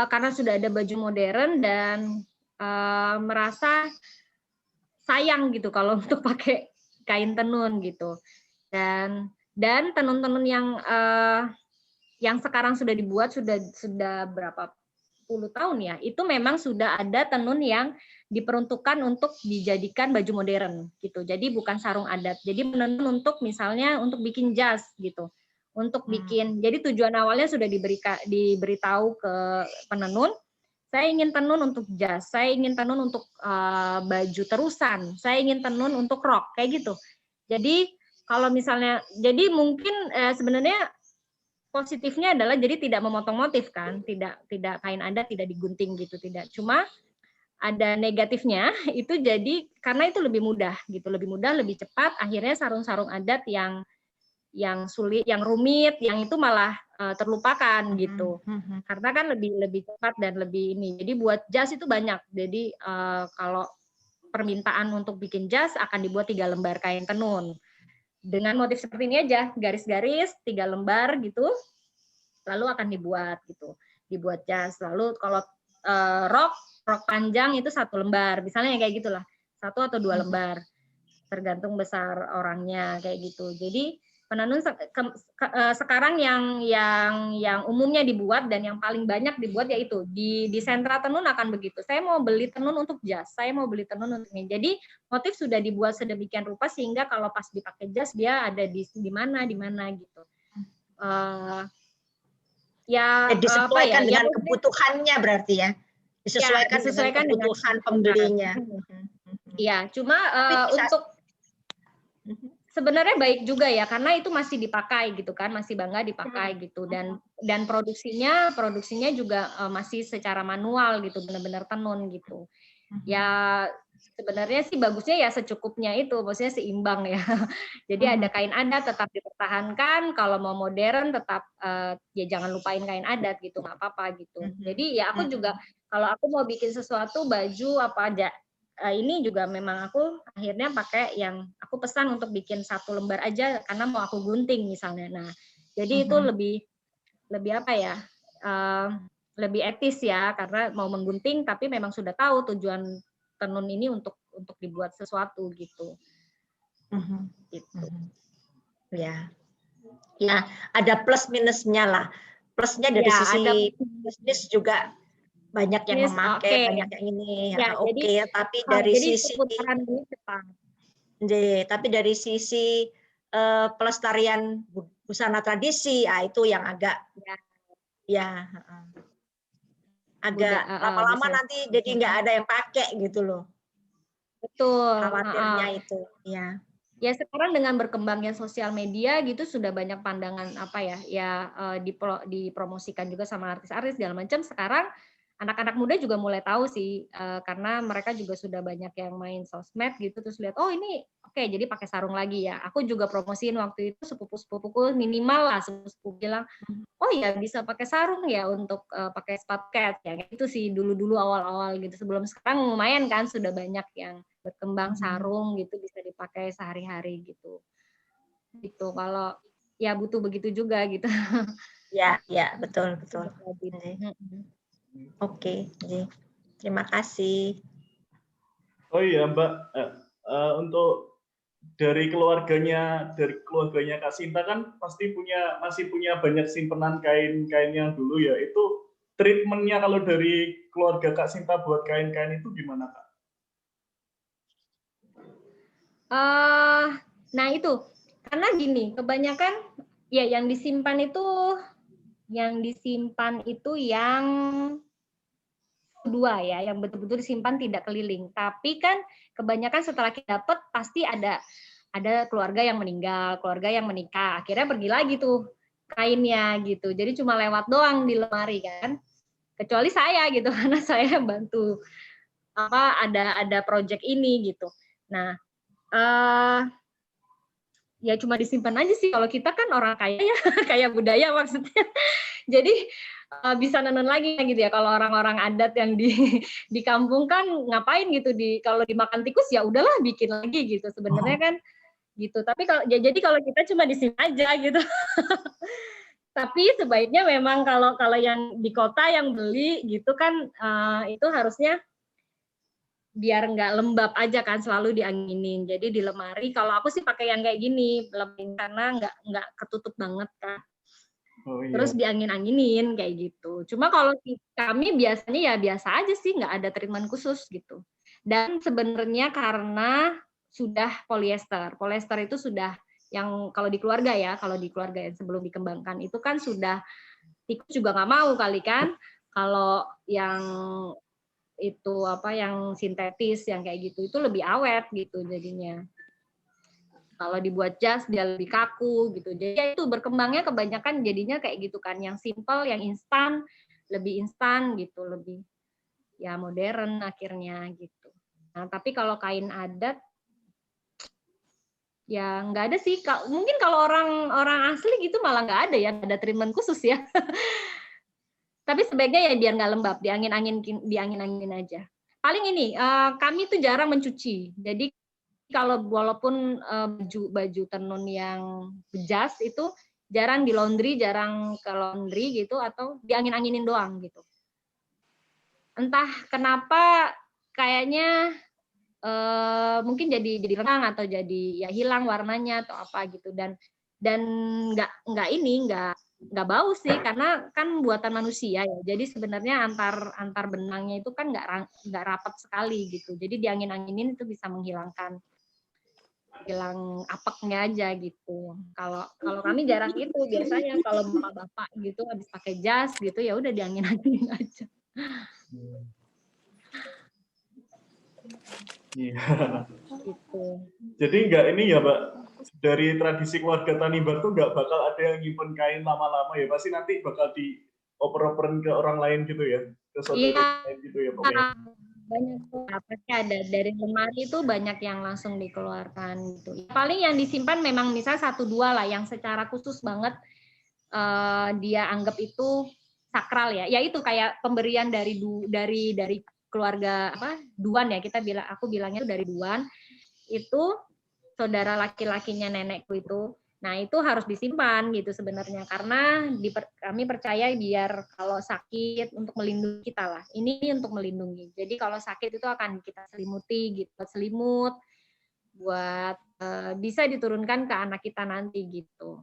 karena sudah ada baju modern dan merasa sayang gitu kalau untuk pakai kain tenun gitu. Dan tenun-tenun yang sekarang sudah dibuat sudah berapa puluh tahun ya, itu memang sudah ada tenun yang diperuntukkan untuk dijadikan baju modern gitu. Jadi bukan sarung adat. Jadi menenun untuk misalnya untuk bikin jas gitu. Untuk bikin. Jadi tujuan awalnya sudah diberitahu ke penenun, saya ingin tenun untuk jas, saya ingin tenun untuk baju terusan, saya ingin tenun untuk rok kayak gitu. Jadi kalau misalnya, jadi mungkin sebenarnya positifnya adalah jadi tidak memotong motif kan, tidak kain adat tidak digunting gitu, tidak. Cuma ada negatifnya itu jadi karena itu lebih mudah gitu, lebih mudah, lebih cepat. Akhirnya sarung-sarung adat yang sulit, yang rumit, yang itu malah terlupakan gitu. Karena kan lebih cepat dan lebih ini. Jadi buat jas itu banyak. Jadi kalau permintaan untuk bikin jas akan dibuat 3 lembar kain tenun. Dengan motif seperti ini aja, garis-garis 3 lembar gitu. Lalu akan dibuat gitu. Dibuat jas. Lalu kalau rok panjang itu 1 lembar. Misalnya kayak gitulah. 1 atau 2 lembar. Tergantung besar orangnya kayak gitu. Jadi penenun sekarang yang umumnya dibuat dan yang paling banyak dibuat yaitu di sentra tenun akan begitu. Saya mau beli tenun untuk jas, saya mau beli tenun untuk ini. Jadi motif sudah dibuat sedemikian rupa sehingga kalau pas dipakai jas dia ada di mana gitu. Disesuaikan dengan kebutuhannya berarti ya. Disesuaikan dengan kebutuhan pembelinya. Iya, cuma untuk sebenarnya baik juga ya, karena itu masih dipakai gitu kan, masih bangga dipakai gitu, dan produksinya juga masih secara manual gitu, benar-benar tenun gitu. Ya sebenarnya sih bagusnya ya secukupnya itu, maksudnya seimbang ya. Jadi ada kain adat tetap dipertahankan, kalau mau modern tetap ya jangan lupain kain adat gitu, nggak apa-apa gitu. Jadi ya aku juga kalau aku mau bikin sesuatu baju apa aja. Ini juga memang aku akhirnya pakai yang aku pesan untuk bikin 1 lembar aja karena mau aku gunting misalnya. Nah, jadi itu lebih apa ya? Lebih etis ya karena mau menggunting tapi memang sudah tahu tujuan tenun ini untuk dibuat sesuatu gitu. Gitu. Ya. Ya, ada plus minusnya lah. Plusnya dari sisi bisnis juga banyak yang memakai, banyak yang ini, tapi dari sisi tapi dari sisi pelestarian busana tradisi, itu yang agak agak lama-lama nanti jadi nggak ada yang pakai gitu loh. Betul. Khawatirnya itu, ya. Ya sekarang dengan berkembangnya sosial media gitu sudah banyak pandangan dipromosikan juga sama artis-artis segala macam. Sekarang anak-anak muda juga mulai tahu sih, karena mereka juga sudah banyak yang main sosmed gitu, terus lihat, oh ini oke, jadi pakai sarung lagi ya. Aku juga promosiin waktu itu sepupu-sepupuku minimal lah, sepupu bilang, oh ya bisa pakai sarung ya untuk pakai sepatu cat ya, itu sih dulu-dulu awal-awal gitu. Sebelum sekarang lumayan kan sudah banyak yang berkembang sarung gitu bisa dipakai sehari-hari gitu. Gitu kalau ya butuh begitu juga gitu. Ya, betul. Oke, terima kasih. Oh iya Mbak, untuk dari keluarganya Kak Sinta kan pasti masih punya banyak simpenan kain-kain yang dulu ya. Itu treatmentnya kalau dari keluarga Kak Sinta buat kain-kain itu gimana Kak? Nah itu karena gini, kebanyakan ya yang disimpan itu Yang disimpan itu yang kedua ya, yang betul-betul disimpan tidak keliling. Tapi kan kebanyakan setelah kita dapat pasti ada keluarga yang meninggal, keluarga yang menikah. Akhirnya pergi lagi tuh kainnya gitu. Jadi cuma lewat doang di lemari kan. Kecuali saya gitu karena saya bantu ada project ini gitu. Nah, ya cuma disimpan aja sih. Kalau kita kan orang kaya ya, kaya budaya maksudnya. Jadi bisa nenun lagi gitu ya. Kalau orang-orang adat yang di kampung kan ngapain gitu kalau dimakan tikus ya udahlah bikin lagi gitu. Sebenarnya kan gitu. Tapi jadi kalau kita cuma disimpan aja gitu. Tapi sebaiknya memang kalau yang di kota yang beli gitu kan itu harusnya biar nggak lembab aja kan, selalu dianginin. Jadi di lemari, kalau aku sih pakai yang kayak gini, karena nggak ketutup banget kan. Oh, iya. Terus diangin-anginin kayak gitu. Cuma kalau kami biasanya ya biasa aja sih, nggak ada treatment khusus gitu. Dan sebenarnya karena sudah polyester. Polyester itu sudah yang kalau di keluarga ya, kalau di keluarga yang sebelum dikembangkan itu kan sudah tikus juga nggak mau kali kan. Kalau yang itu yang sintetis yang kayak gitu itu lebih awet gitu jadinya. Kalau dibuat jas dia lebih kaku gitu. Jadi itu berkembangnya kebanyakan jadinya kayak gitu kan, yang simple, yang instan, lebih instan gitu, lebih ya modern akhirnya gitu. Nah, tapi kalau kain adat ya nggak ada sih. Mungkin kalau orang asli gitu malah nggak ada ya, ada treatment khusus ya. Tapi sebaiknya ya biar nggak lembab, diangin-anginin aja. Paling ini, kami tuh jarang mencuci. Jadi kalau walaupun baju tenun yang bejas itu jarang di laundry, jarang ke laundry gitu, atau diangin-anginin doang gitu. Entah kenapa kayaknya mungkin jadi lengang atau jadi ya hilang warnanya atau apa gitu, dan nggak bau sih karena kan buatan manusia ya. Jadi sebenarnya antar benangnya itu kan nggak rapat sekali gitu. Jadi diangin-anginin itu bisa hilang apeknya aja gitu. Kalau kami jarang itu, biasanya kalau bapak-bapak gitu habis pakai jas gitu ya udah diangin-anginin aja. Iya. Gitu. Jadi enggak ini ya, Mbak, dari tradisi keluarga Tanimbar tuh enggak bakal ada yang nyimpen kain lama-lama ya, pasti nanti bakal dioper-operin ke orang lain gitu ya, ke saudara lain gitu ya pokoknya. Banyak tuh, pasti ada dari lemari itu banyak yang langsung dikeluarkan gitu. Paling yang disimpan memang misalnya 1-2 lah yang secara khusus banget dia anggap itu sakral ya. Ya itu kayak pemberian dari keluarga Duan ya, aku bilangnya itu dari Duan. Itu saudara laki-lakinya nenekku itu. Nah, itu harus disimpan gitu sebenarnya karena kami percaya biar kalau sakit untuk melindungi kita lah. Ini untuk melindungi. Jadi kalau sakit itu akan kita selimuti gitu, selimut buat bisa diturunkan ke anak kita nanti gitu.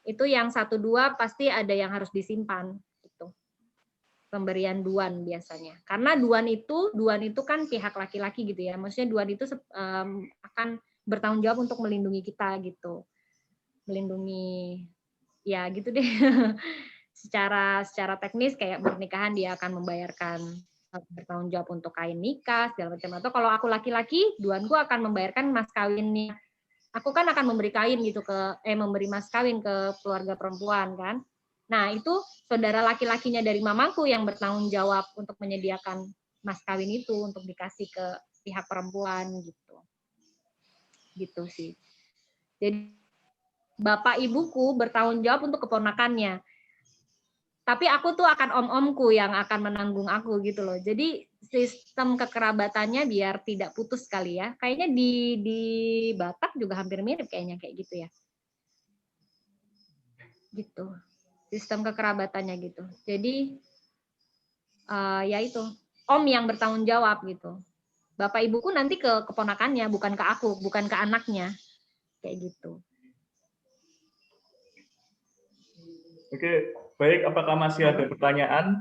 Itu yang 1-2 pasti ada yang harus disimpan gitu. Pemberian Duan biasanya. Karena Duan itu kan pihak laki-laki gitu ya. Maksudnya Duan itu akan bertanggung jawab untuk melindungi kita gitu. Melindungi ya gitu deh. secara teknis kayak pernikahan dia akan membayarkan, bertanggung jawab untuk kain nikah segala macam. Atau kalau aku laki-laki, Duanku akan membayarkan mas kawinnya. Aku kan akan memberi kain gitu memberi mas kawin ke keluarga perempuan kan. Nah, itu saudara laki-lakinya dari mamaku yang bertanggung jawab untuk menyediakan mas kawin itu untuk dikasih ke pihak perempuan gitu. Gitu sih. Jadi bapak ibuku bertanggung jawab untuk keponakannya. Tapi aku tuh akan om-omku yang akan menanggung aku gitu loh. Jadi sistem kekerabatannya biar tidak putus kali ya. Kayaknya di Batak juga hampir mirip kayaknya kayak gitu ya. Gitu. Sistem kekerabatannya gitu. Jadi ya itu om yang bertanggung jawab gitu. Bapak ibuku nanti ke keponakannya, bukan ke aku, bukan ke anaknya, kayak gitu. Oke, baik. Apakah masih ada pertanyaan?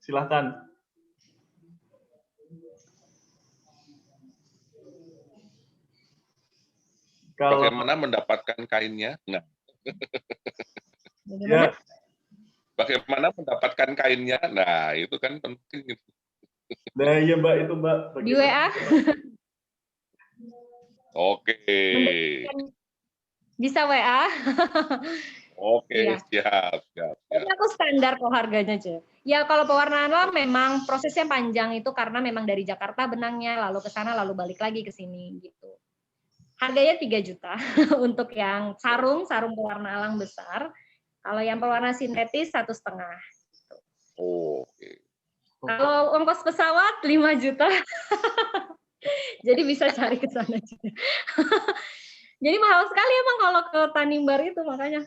Silahkan. Bagaimana mendapatkan kainnya? Nah. Ya, Bagaimana mendapatkan kainnya? Nah, itu kan penting. Nah, iya Mbak, itu Mbak. Di WA. Oke. Bisa WA. Oke, Iya. siap. Ini aku standar kok harganya aja. Ya kalau pewarnaan alam memang prosesnya panjang itu karena memang dari Jakarta benangnya, lalu ke sana, lalu balik lagi ke sini gitu. Harganya 3 juta untuk yang sarung pewarna alam besar. Kalau yang pewarna sintetis 1,5. Oke. Kalau ongkos pesawat 5 juta. Jadi bisa cari ke sana juga. Jadi mahal sekali emang kalau ke Tanimbar itu makanya.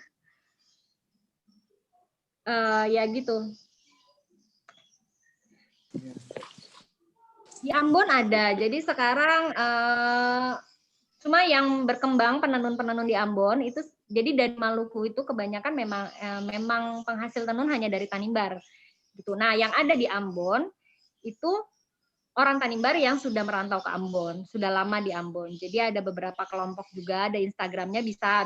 Ya gitu. Di Ambon ada. Jadi sekarang cuma yang berkembang penenun-penenun di Ambon itu jadi dari Maluku itu kebanyakan memang penghasil tenun hanya dari Tanimbar gitu. Nah, yang ada di Ambon itu orang Tanimbar yang sudah merantau ke Ambon, sudah lama di Ambon. Jadi ada beberapa kelompok juga, ada Instagramnya bisa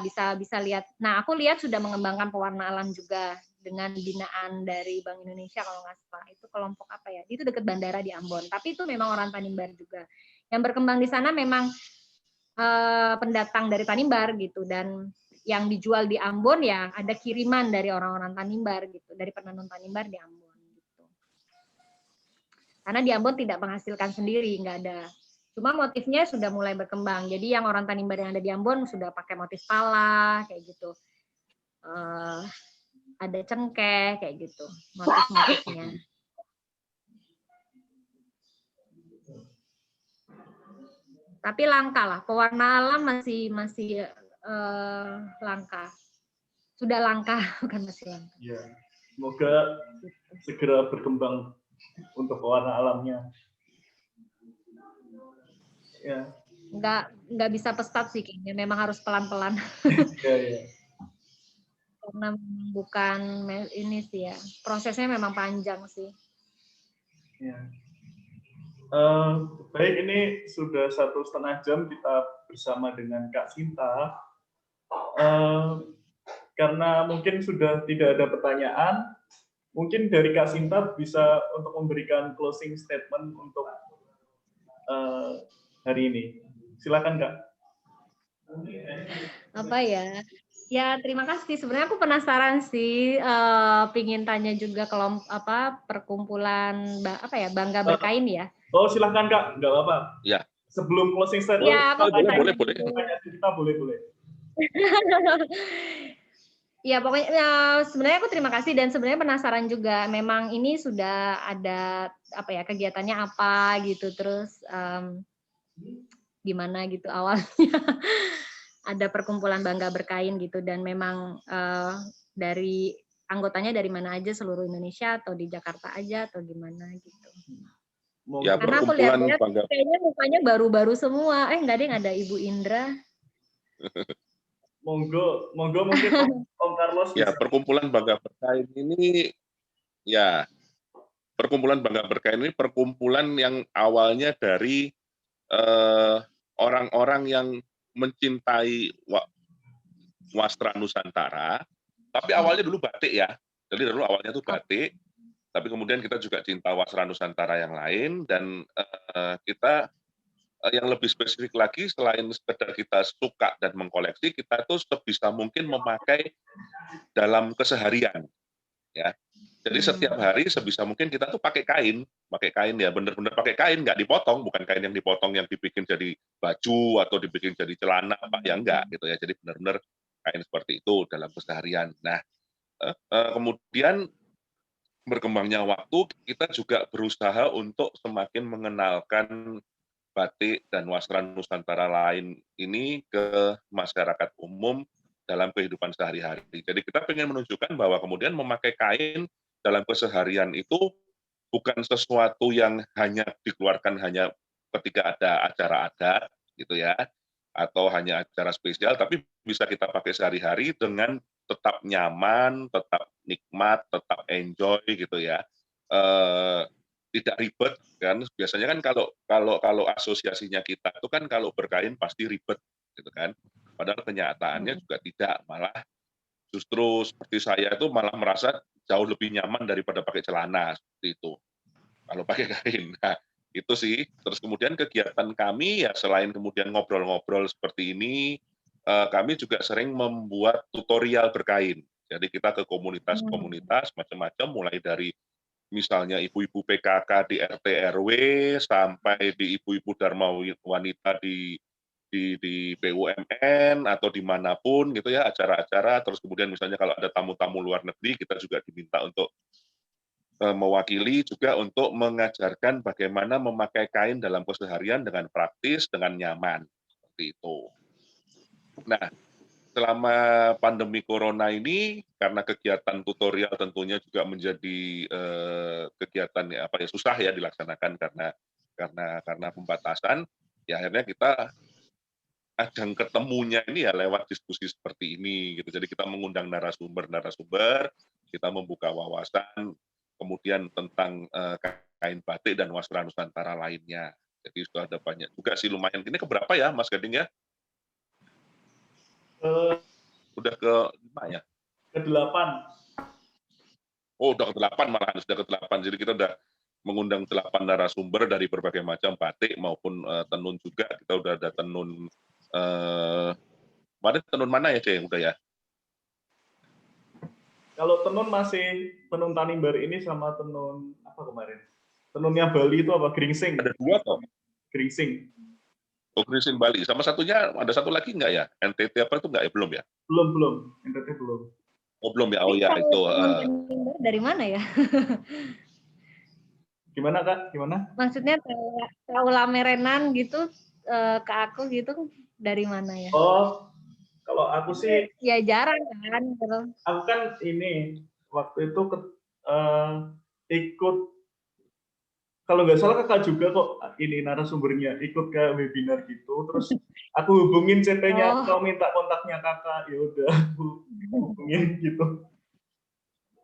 lihat. Nah, aku lihat sudah mengembangkan pewarna alam juga dengan binaan dari Bank Indonesia kalau nggak salah. Itu kelompok apa ya? Itu dekat bandara di Ambon. Tapi itu memang orang Tanimbar juga. Yang berkembang di sana memang pendatang dari Tanimbar gitu, dan yang dijual di Ambon ya ada kiriman dari orang-orang Tanimbar gitu, dari penenun Tanimbar di Ambon. Karena di Ambon tidak menghasilkan sendiri, nggak ada. Cuma motifnya sudah mulai berkembang. Jadi yang orang Tanimbar yang ada di Ambon sudah pakai motif pala, kayak gitu. Ada cengkeh, kayak gitu. Motif-motifnya. Tapi langka lah. Pewarna alam masih langka. Sudah langka, bukan masih langka. Ya, semoga segera berkembang untuk pewarna alamnya. Ya. Nggak bisa pesat sih kayaknya, memang harus pelan-pelan. Ya. Karena bukan ini sih ya, prosesnya memang panjang sih. Ya. Baik, ini sudah 1,5 jam kita bersama dengan Kak Sinta. Karena mungkin sudah tidak ada pertanyaan, mungkin dari Kak Sinta bisa untuk memberikan closing statement untuk hari ini. Silakan Kak. Apa ya? Ya terima kasih. Sebenarnya aku penasaran sih, pingin tanya juga perkumpulan Bangga Berkain ya. Oh silakan Kak, nggak apa-apa. Ya. Sebelum closing statement, ya, boleh. Kita boleh. Ya pokoknya sebenarnya aku terima kasih dan sebenarnya penasaran juga. Memang ini sudah ada kegiatannya apa gitu, terus gimana gitu awalnya. Ada perkumpulan Bangga Berkain gitu, dan memang dari anggotanya dari mana aja, seluruh Indonesia atau di Jakarta aja atau gimana gitu. Ya, karena aku lihat kayaknya mukanya baru-baru semua. Enggak deh, ada Ibu Indra. Monggo mungkin Om Carlos. Ya, perkumpulan Bangga Berkain ini perkumpulan yang awalnya dari orang-orang yang mencintai wastra Nusantara, tapi awalnya dulu batik ya. Jadi dulu awalnya itu batik, tapi kemudian kita juga cinta wastra Nusantara yang lain, dan kita yang lebih spesifik lagi, selain sekedar kita suka dan mengkoleksi, kita tuh sebisa mungkin memakai dalam keseharian, ya. Jadi setiap hari sebisa mungkin kita tuh pakai kain ya, benar-benar pakai kain, nggak dipotong, bukan kain yang dipotong yang dibikin jadi baju atau dibikin jadi celana, ya enggak gitu ya. Jadi benar-benar kain seperti itu dalam keseharian. Nah, kemudian berkembangnya waktu, kita juga berusaha untuk semakin mengenalkan batik dan wastra Nusantara lain ini ke masyarakat umum dalam kehidupan sehari-hari. Jadi kita ingin menunjukkan bahwa kemudian memakai kain dalam keseharian itu bukan sesuatu yang hanya dikeluarkan hanya ketika ada acara adat gitu ya, atau hanya acara spesial, tapi bisa kita pakai sehari-hari dengan tetap nyaman, tetap nikmat, tetap enjoy gitu ya. Tidak ribet kan, biasanya kan kalau asosiasinya kita itu kan kalau berkain pasti ribet gitu kan, padahal kenyataannya juga tidak, malah justru seperti saya itu malah merasa jauh lebih nyaman daripada pakai celana seperti itu. Kalau pakai kain. Nah, itu sih. Terus kemudian kegiatan kami ya selain kemudian ngobrol-ngobrol seperti ini, kami juga sering membuat tutorial berkain. Jadi kita ke komunitas-komunitas macam-macam, mulai dari misalnya ibu-ibu PKK di RT RW sampai di ibu-ibu Dharma Wanita di BUMN atau dimanapun gitu ya, acara-acara. Terus kemudian misalnya kalau ada tamu-tamu luar negeri, kita juga diminta untuk mewakili juga untuk mengajarkan bagaimana memakai kain dalam keseharian dengan praktis, dengan nyaman. Seperti itu. Nah, selama pandemi corona ini, karena kegiatan tutorial tentunya juga menjadi kegiatan susah ya dilaksanakan karena pembatasan, ya akhirnya kita ajang ketemunya ini ya lewat diskusi seperti ini gitu. Jadi kita mengundang narasumber, kita membuka wawasan, kemudian tentang kain batik dan wastra Nusantara lainnya. Jadi sudah ada banyak juga sih, lumayan. Ini keberapa ya Mas Gading ya? Udah ke 5 ya? Ke-8. Oh, udah ke-8 malahan, sudah ke-8. Jadi kita udah mengundang 8 narasumber dari berbagai macam batik maupun tenun juga. Kita udah ada tenun tenun mana ya, Ceng? Udah ya? Kalau tenun masih tenun Tanimbar ini sama tenun apa kemarin? Tenunnya Bali itu apa? Geringsing. Ada 2 toh? Geringsing. Oh, Geringsing Bali. Sama satunya ada satu lagi nggak ya? NTT apa itu nggak ya? Belum ya? Belum. NTT belum. Oh, belum ya. Oh ya, itu. Dari mana ya? Gimana Kak? Gimana? Maksudnya tahu lamerenan gitu ke aku gitu dari mana ya? Oh, kalau aku sih ya jarang kan. Aku kan ini waktu itu ikut, kalau nggak salah Kakak juga kok ini narasumbernya ikut ke webinar gitu, terus aku hubungin CT-nya, mau minta kontaknya Kakak, ya udah aku hubungin gitu.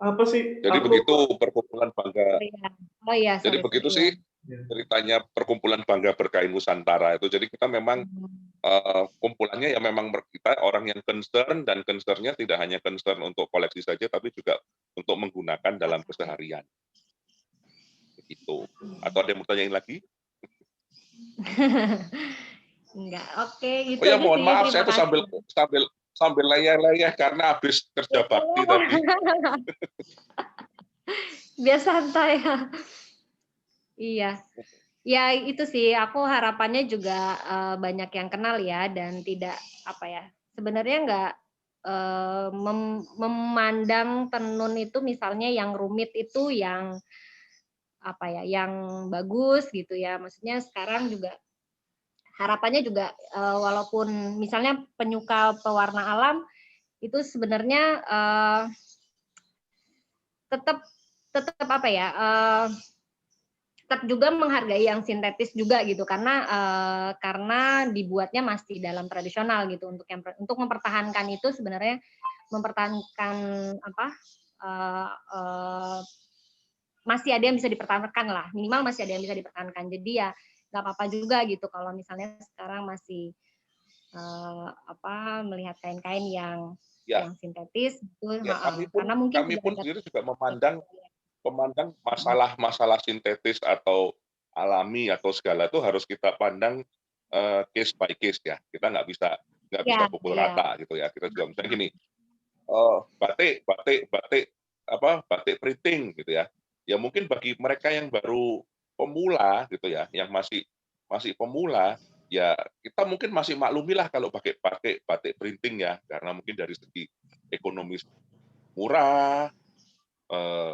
Apa sih? Jadi begitu perkumpulan bangga. Oh iya. Jadi begitu sih ceritanya perkumpulan bangga berkain Nusantara itu. Jadi kita memang kumpulannya ya memang kita orang yang concern, dan concernnya tidak hanya concern untuk koleksi saja, tapi juga untuk menggunakan dalam keseharian. Begitu. Atau ada yang mau tanyain lagi? Enggak, oke gitu. Oh ya, mohon maaf, saya tuh sambil leyeh-leyeh karena habis kerja bakti tadi. Biar santai ya. Iya. Ya itu sih, aku harapannya juga banyak yang kenal ya, dan tidak sebenarnya nggak memandang tenun itu misalnya yang rumit itu yang yang bagus gitu ya. Maksudnya sekarang juga harapannya juga walaupun misalnya penyuka pewarna alam itu sebenarnya tetap tetap juga menghargai yang sintetis juga gitu, karena dibuatnya masih dalam tradisional gitu. Untuk mempertahankan itu sebenarnya mempertahankan masih ada yang bisa dipertahankan lah, minimal masih ada yang bisa dipertahankan. Jadi ya nggak apa-apa juga gitu kalau misalnya sekarang masih melihat kain-kain yang sintetis gitu. Karena mungkin kami pun sendiri juga memandang masalah sintetis atau alami atau segala itu harus kita pandang case by case ya. Kita nggak bisa pukul rata gitu ya. Kita juga misalnya gini, batik printing gitu ya. Ya mungkin bagi mereka yang baru pemula gitu ya, yang masih pemula, ya kita mungkin masih maklumilah kalau pakai batik printing ya, karena mungkin dari segi ekonomis murah,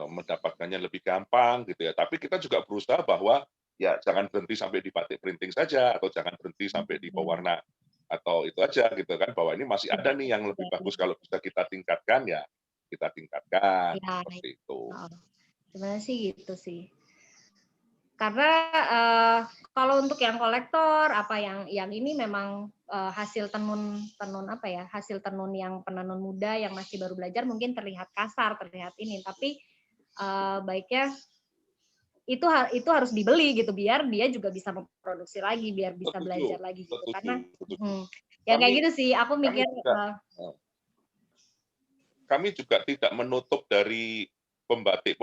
mendapatkannya lebih gampang gitu ya. Tapi kita juga berusaha bahwa ya jangan berhenti sampai di batik printing saja, atau jangan berhenti sampai di pewarna atau itu aja gitu kan, bahwa ini masih ada nih yang lebih bagus, kalau bisa kita tingkatkan ya kita tingkatkan seperti itu. Sebenarnya sih gitu sih. Karena kalau untuk yang kolektor yang ini memang hasil tenun hasil tenun yang penenun muda yang masih baru belajar mungkin terlihat kasar, terlihat ini, tapi baiknya itu harus dibeli gitu biar dia juga bisa memproduksi lagi, biar bisa belajar lagi gitu. Karena kayak gitu sih aku mikir. Kami juga tidak menutup dari pembatik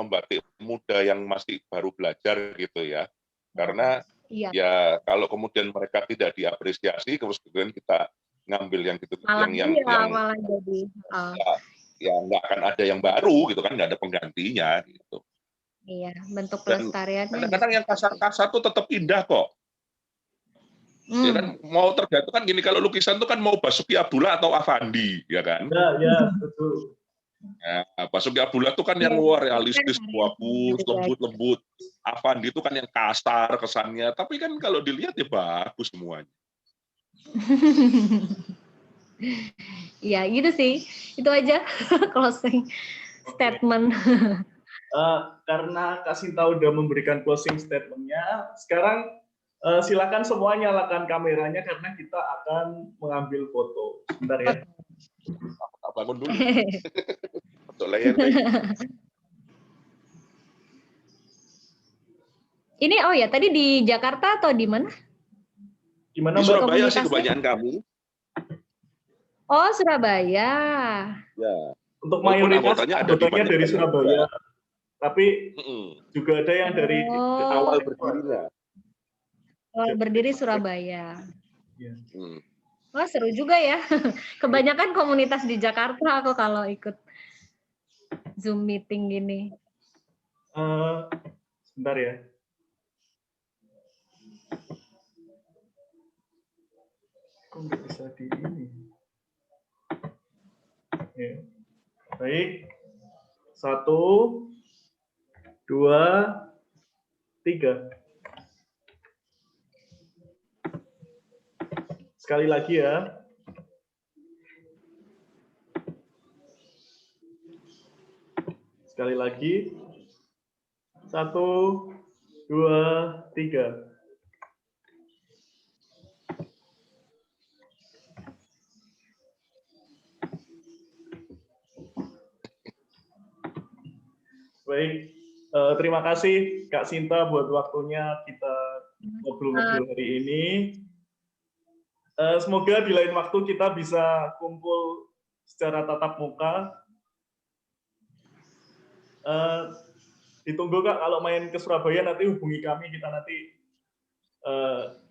muda yang masih baru belajar gitu ya. Karena ya kalau kemudian mereka tidak diapresiasi, kemudian kita ngambil yang gitu, malah jadi ya nggak akan ada yang baru gitu kan, nggak ada penggantinya gitu. Iya, bentuk pelestariannya. Kadang-kadang yang kasar-kasar tuh tetap indah kok. Ya kan, mau tergantung kan gini, kalau lukisan tuh kan mau Basuki Abdullah atau Avandi, ya kan? Ya, betul. Nah, Basuki Abdullah tuh kan yang luar realistis, bagus, lembut-lembut. Avandi itu kan yang kasar kesannya, tapi kan kalau dilihat ya bagus semuanya. Iya, gitu sih. Itu aja closing statement. Karena Kak Sinta udah memberikan closing statement-nya, sekarang silakan semua nyalakan kameranya karena kita akan mengambil foto. Sebentar ya. Tak bangun dulu. Ini tadi di Jakarta atau di mana? Di Surabaya sih kebanyakan kami. Oh, Surabaya. Ya. Untuk mayoritas anggotanya dari Surabaya. Ya. Tapi juga ada yang dari awal berdirinya. Awal berdiri Surabaya. Ya. Wah, seru juga ya. Kebanyakan komunitas di Jakarta aku kalau ikut Zoom meeting gini. Sebentar ya. Kok nggak bisa di ini? Ya. Baik. 1, 2, 3. Sekali lagi ya. Sekali lagi. 1, 2, 3. Baik, terima kasih Kak Sinta buat waktunya kita ngobrol-ngobrol hari ini. Semoga di lain waktu kita bisa kumpul secara tatap muka. Ditunggu Kak, kalau main ke Surabaya nanti hubungi kami, kita nanti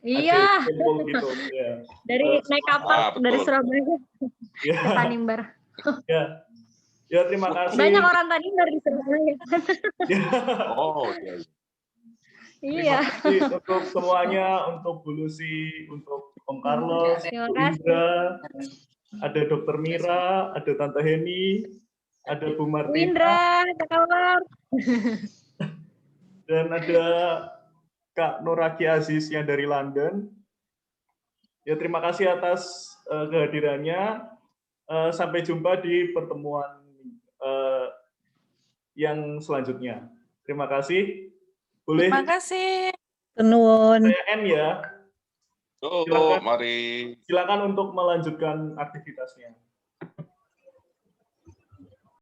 iya. ada kumpul gitu. Ya. Dari naik kapal dari Surabaya ke Tanimbar. Ya, terima kasih. Banyak orang Tanimbar di Surabaya. Oh, iya. Iya. Terima kasih untuk semuanya, untuk Bu Lucy, untuk Om Carlos, Bu Indra, ada Dr. Mira, ada Tante Heni, ada Bu Martina. Bu Indra, apa kabar? Dan ada Kak Nuraki Aziz yang dari London. Ya, terima kasih atas kehadirannya. Sampai jumpa di pertemuan yang selanjutnya. Terima kasih. Boleh? Terima kasih. Nuwun. Saya N ya. Silakan, mari. Silakan untuk melanjutkan aktivitasnya.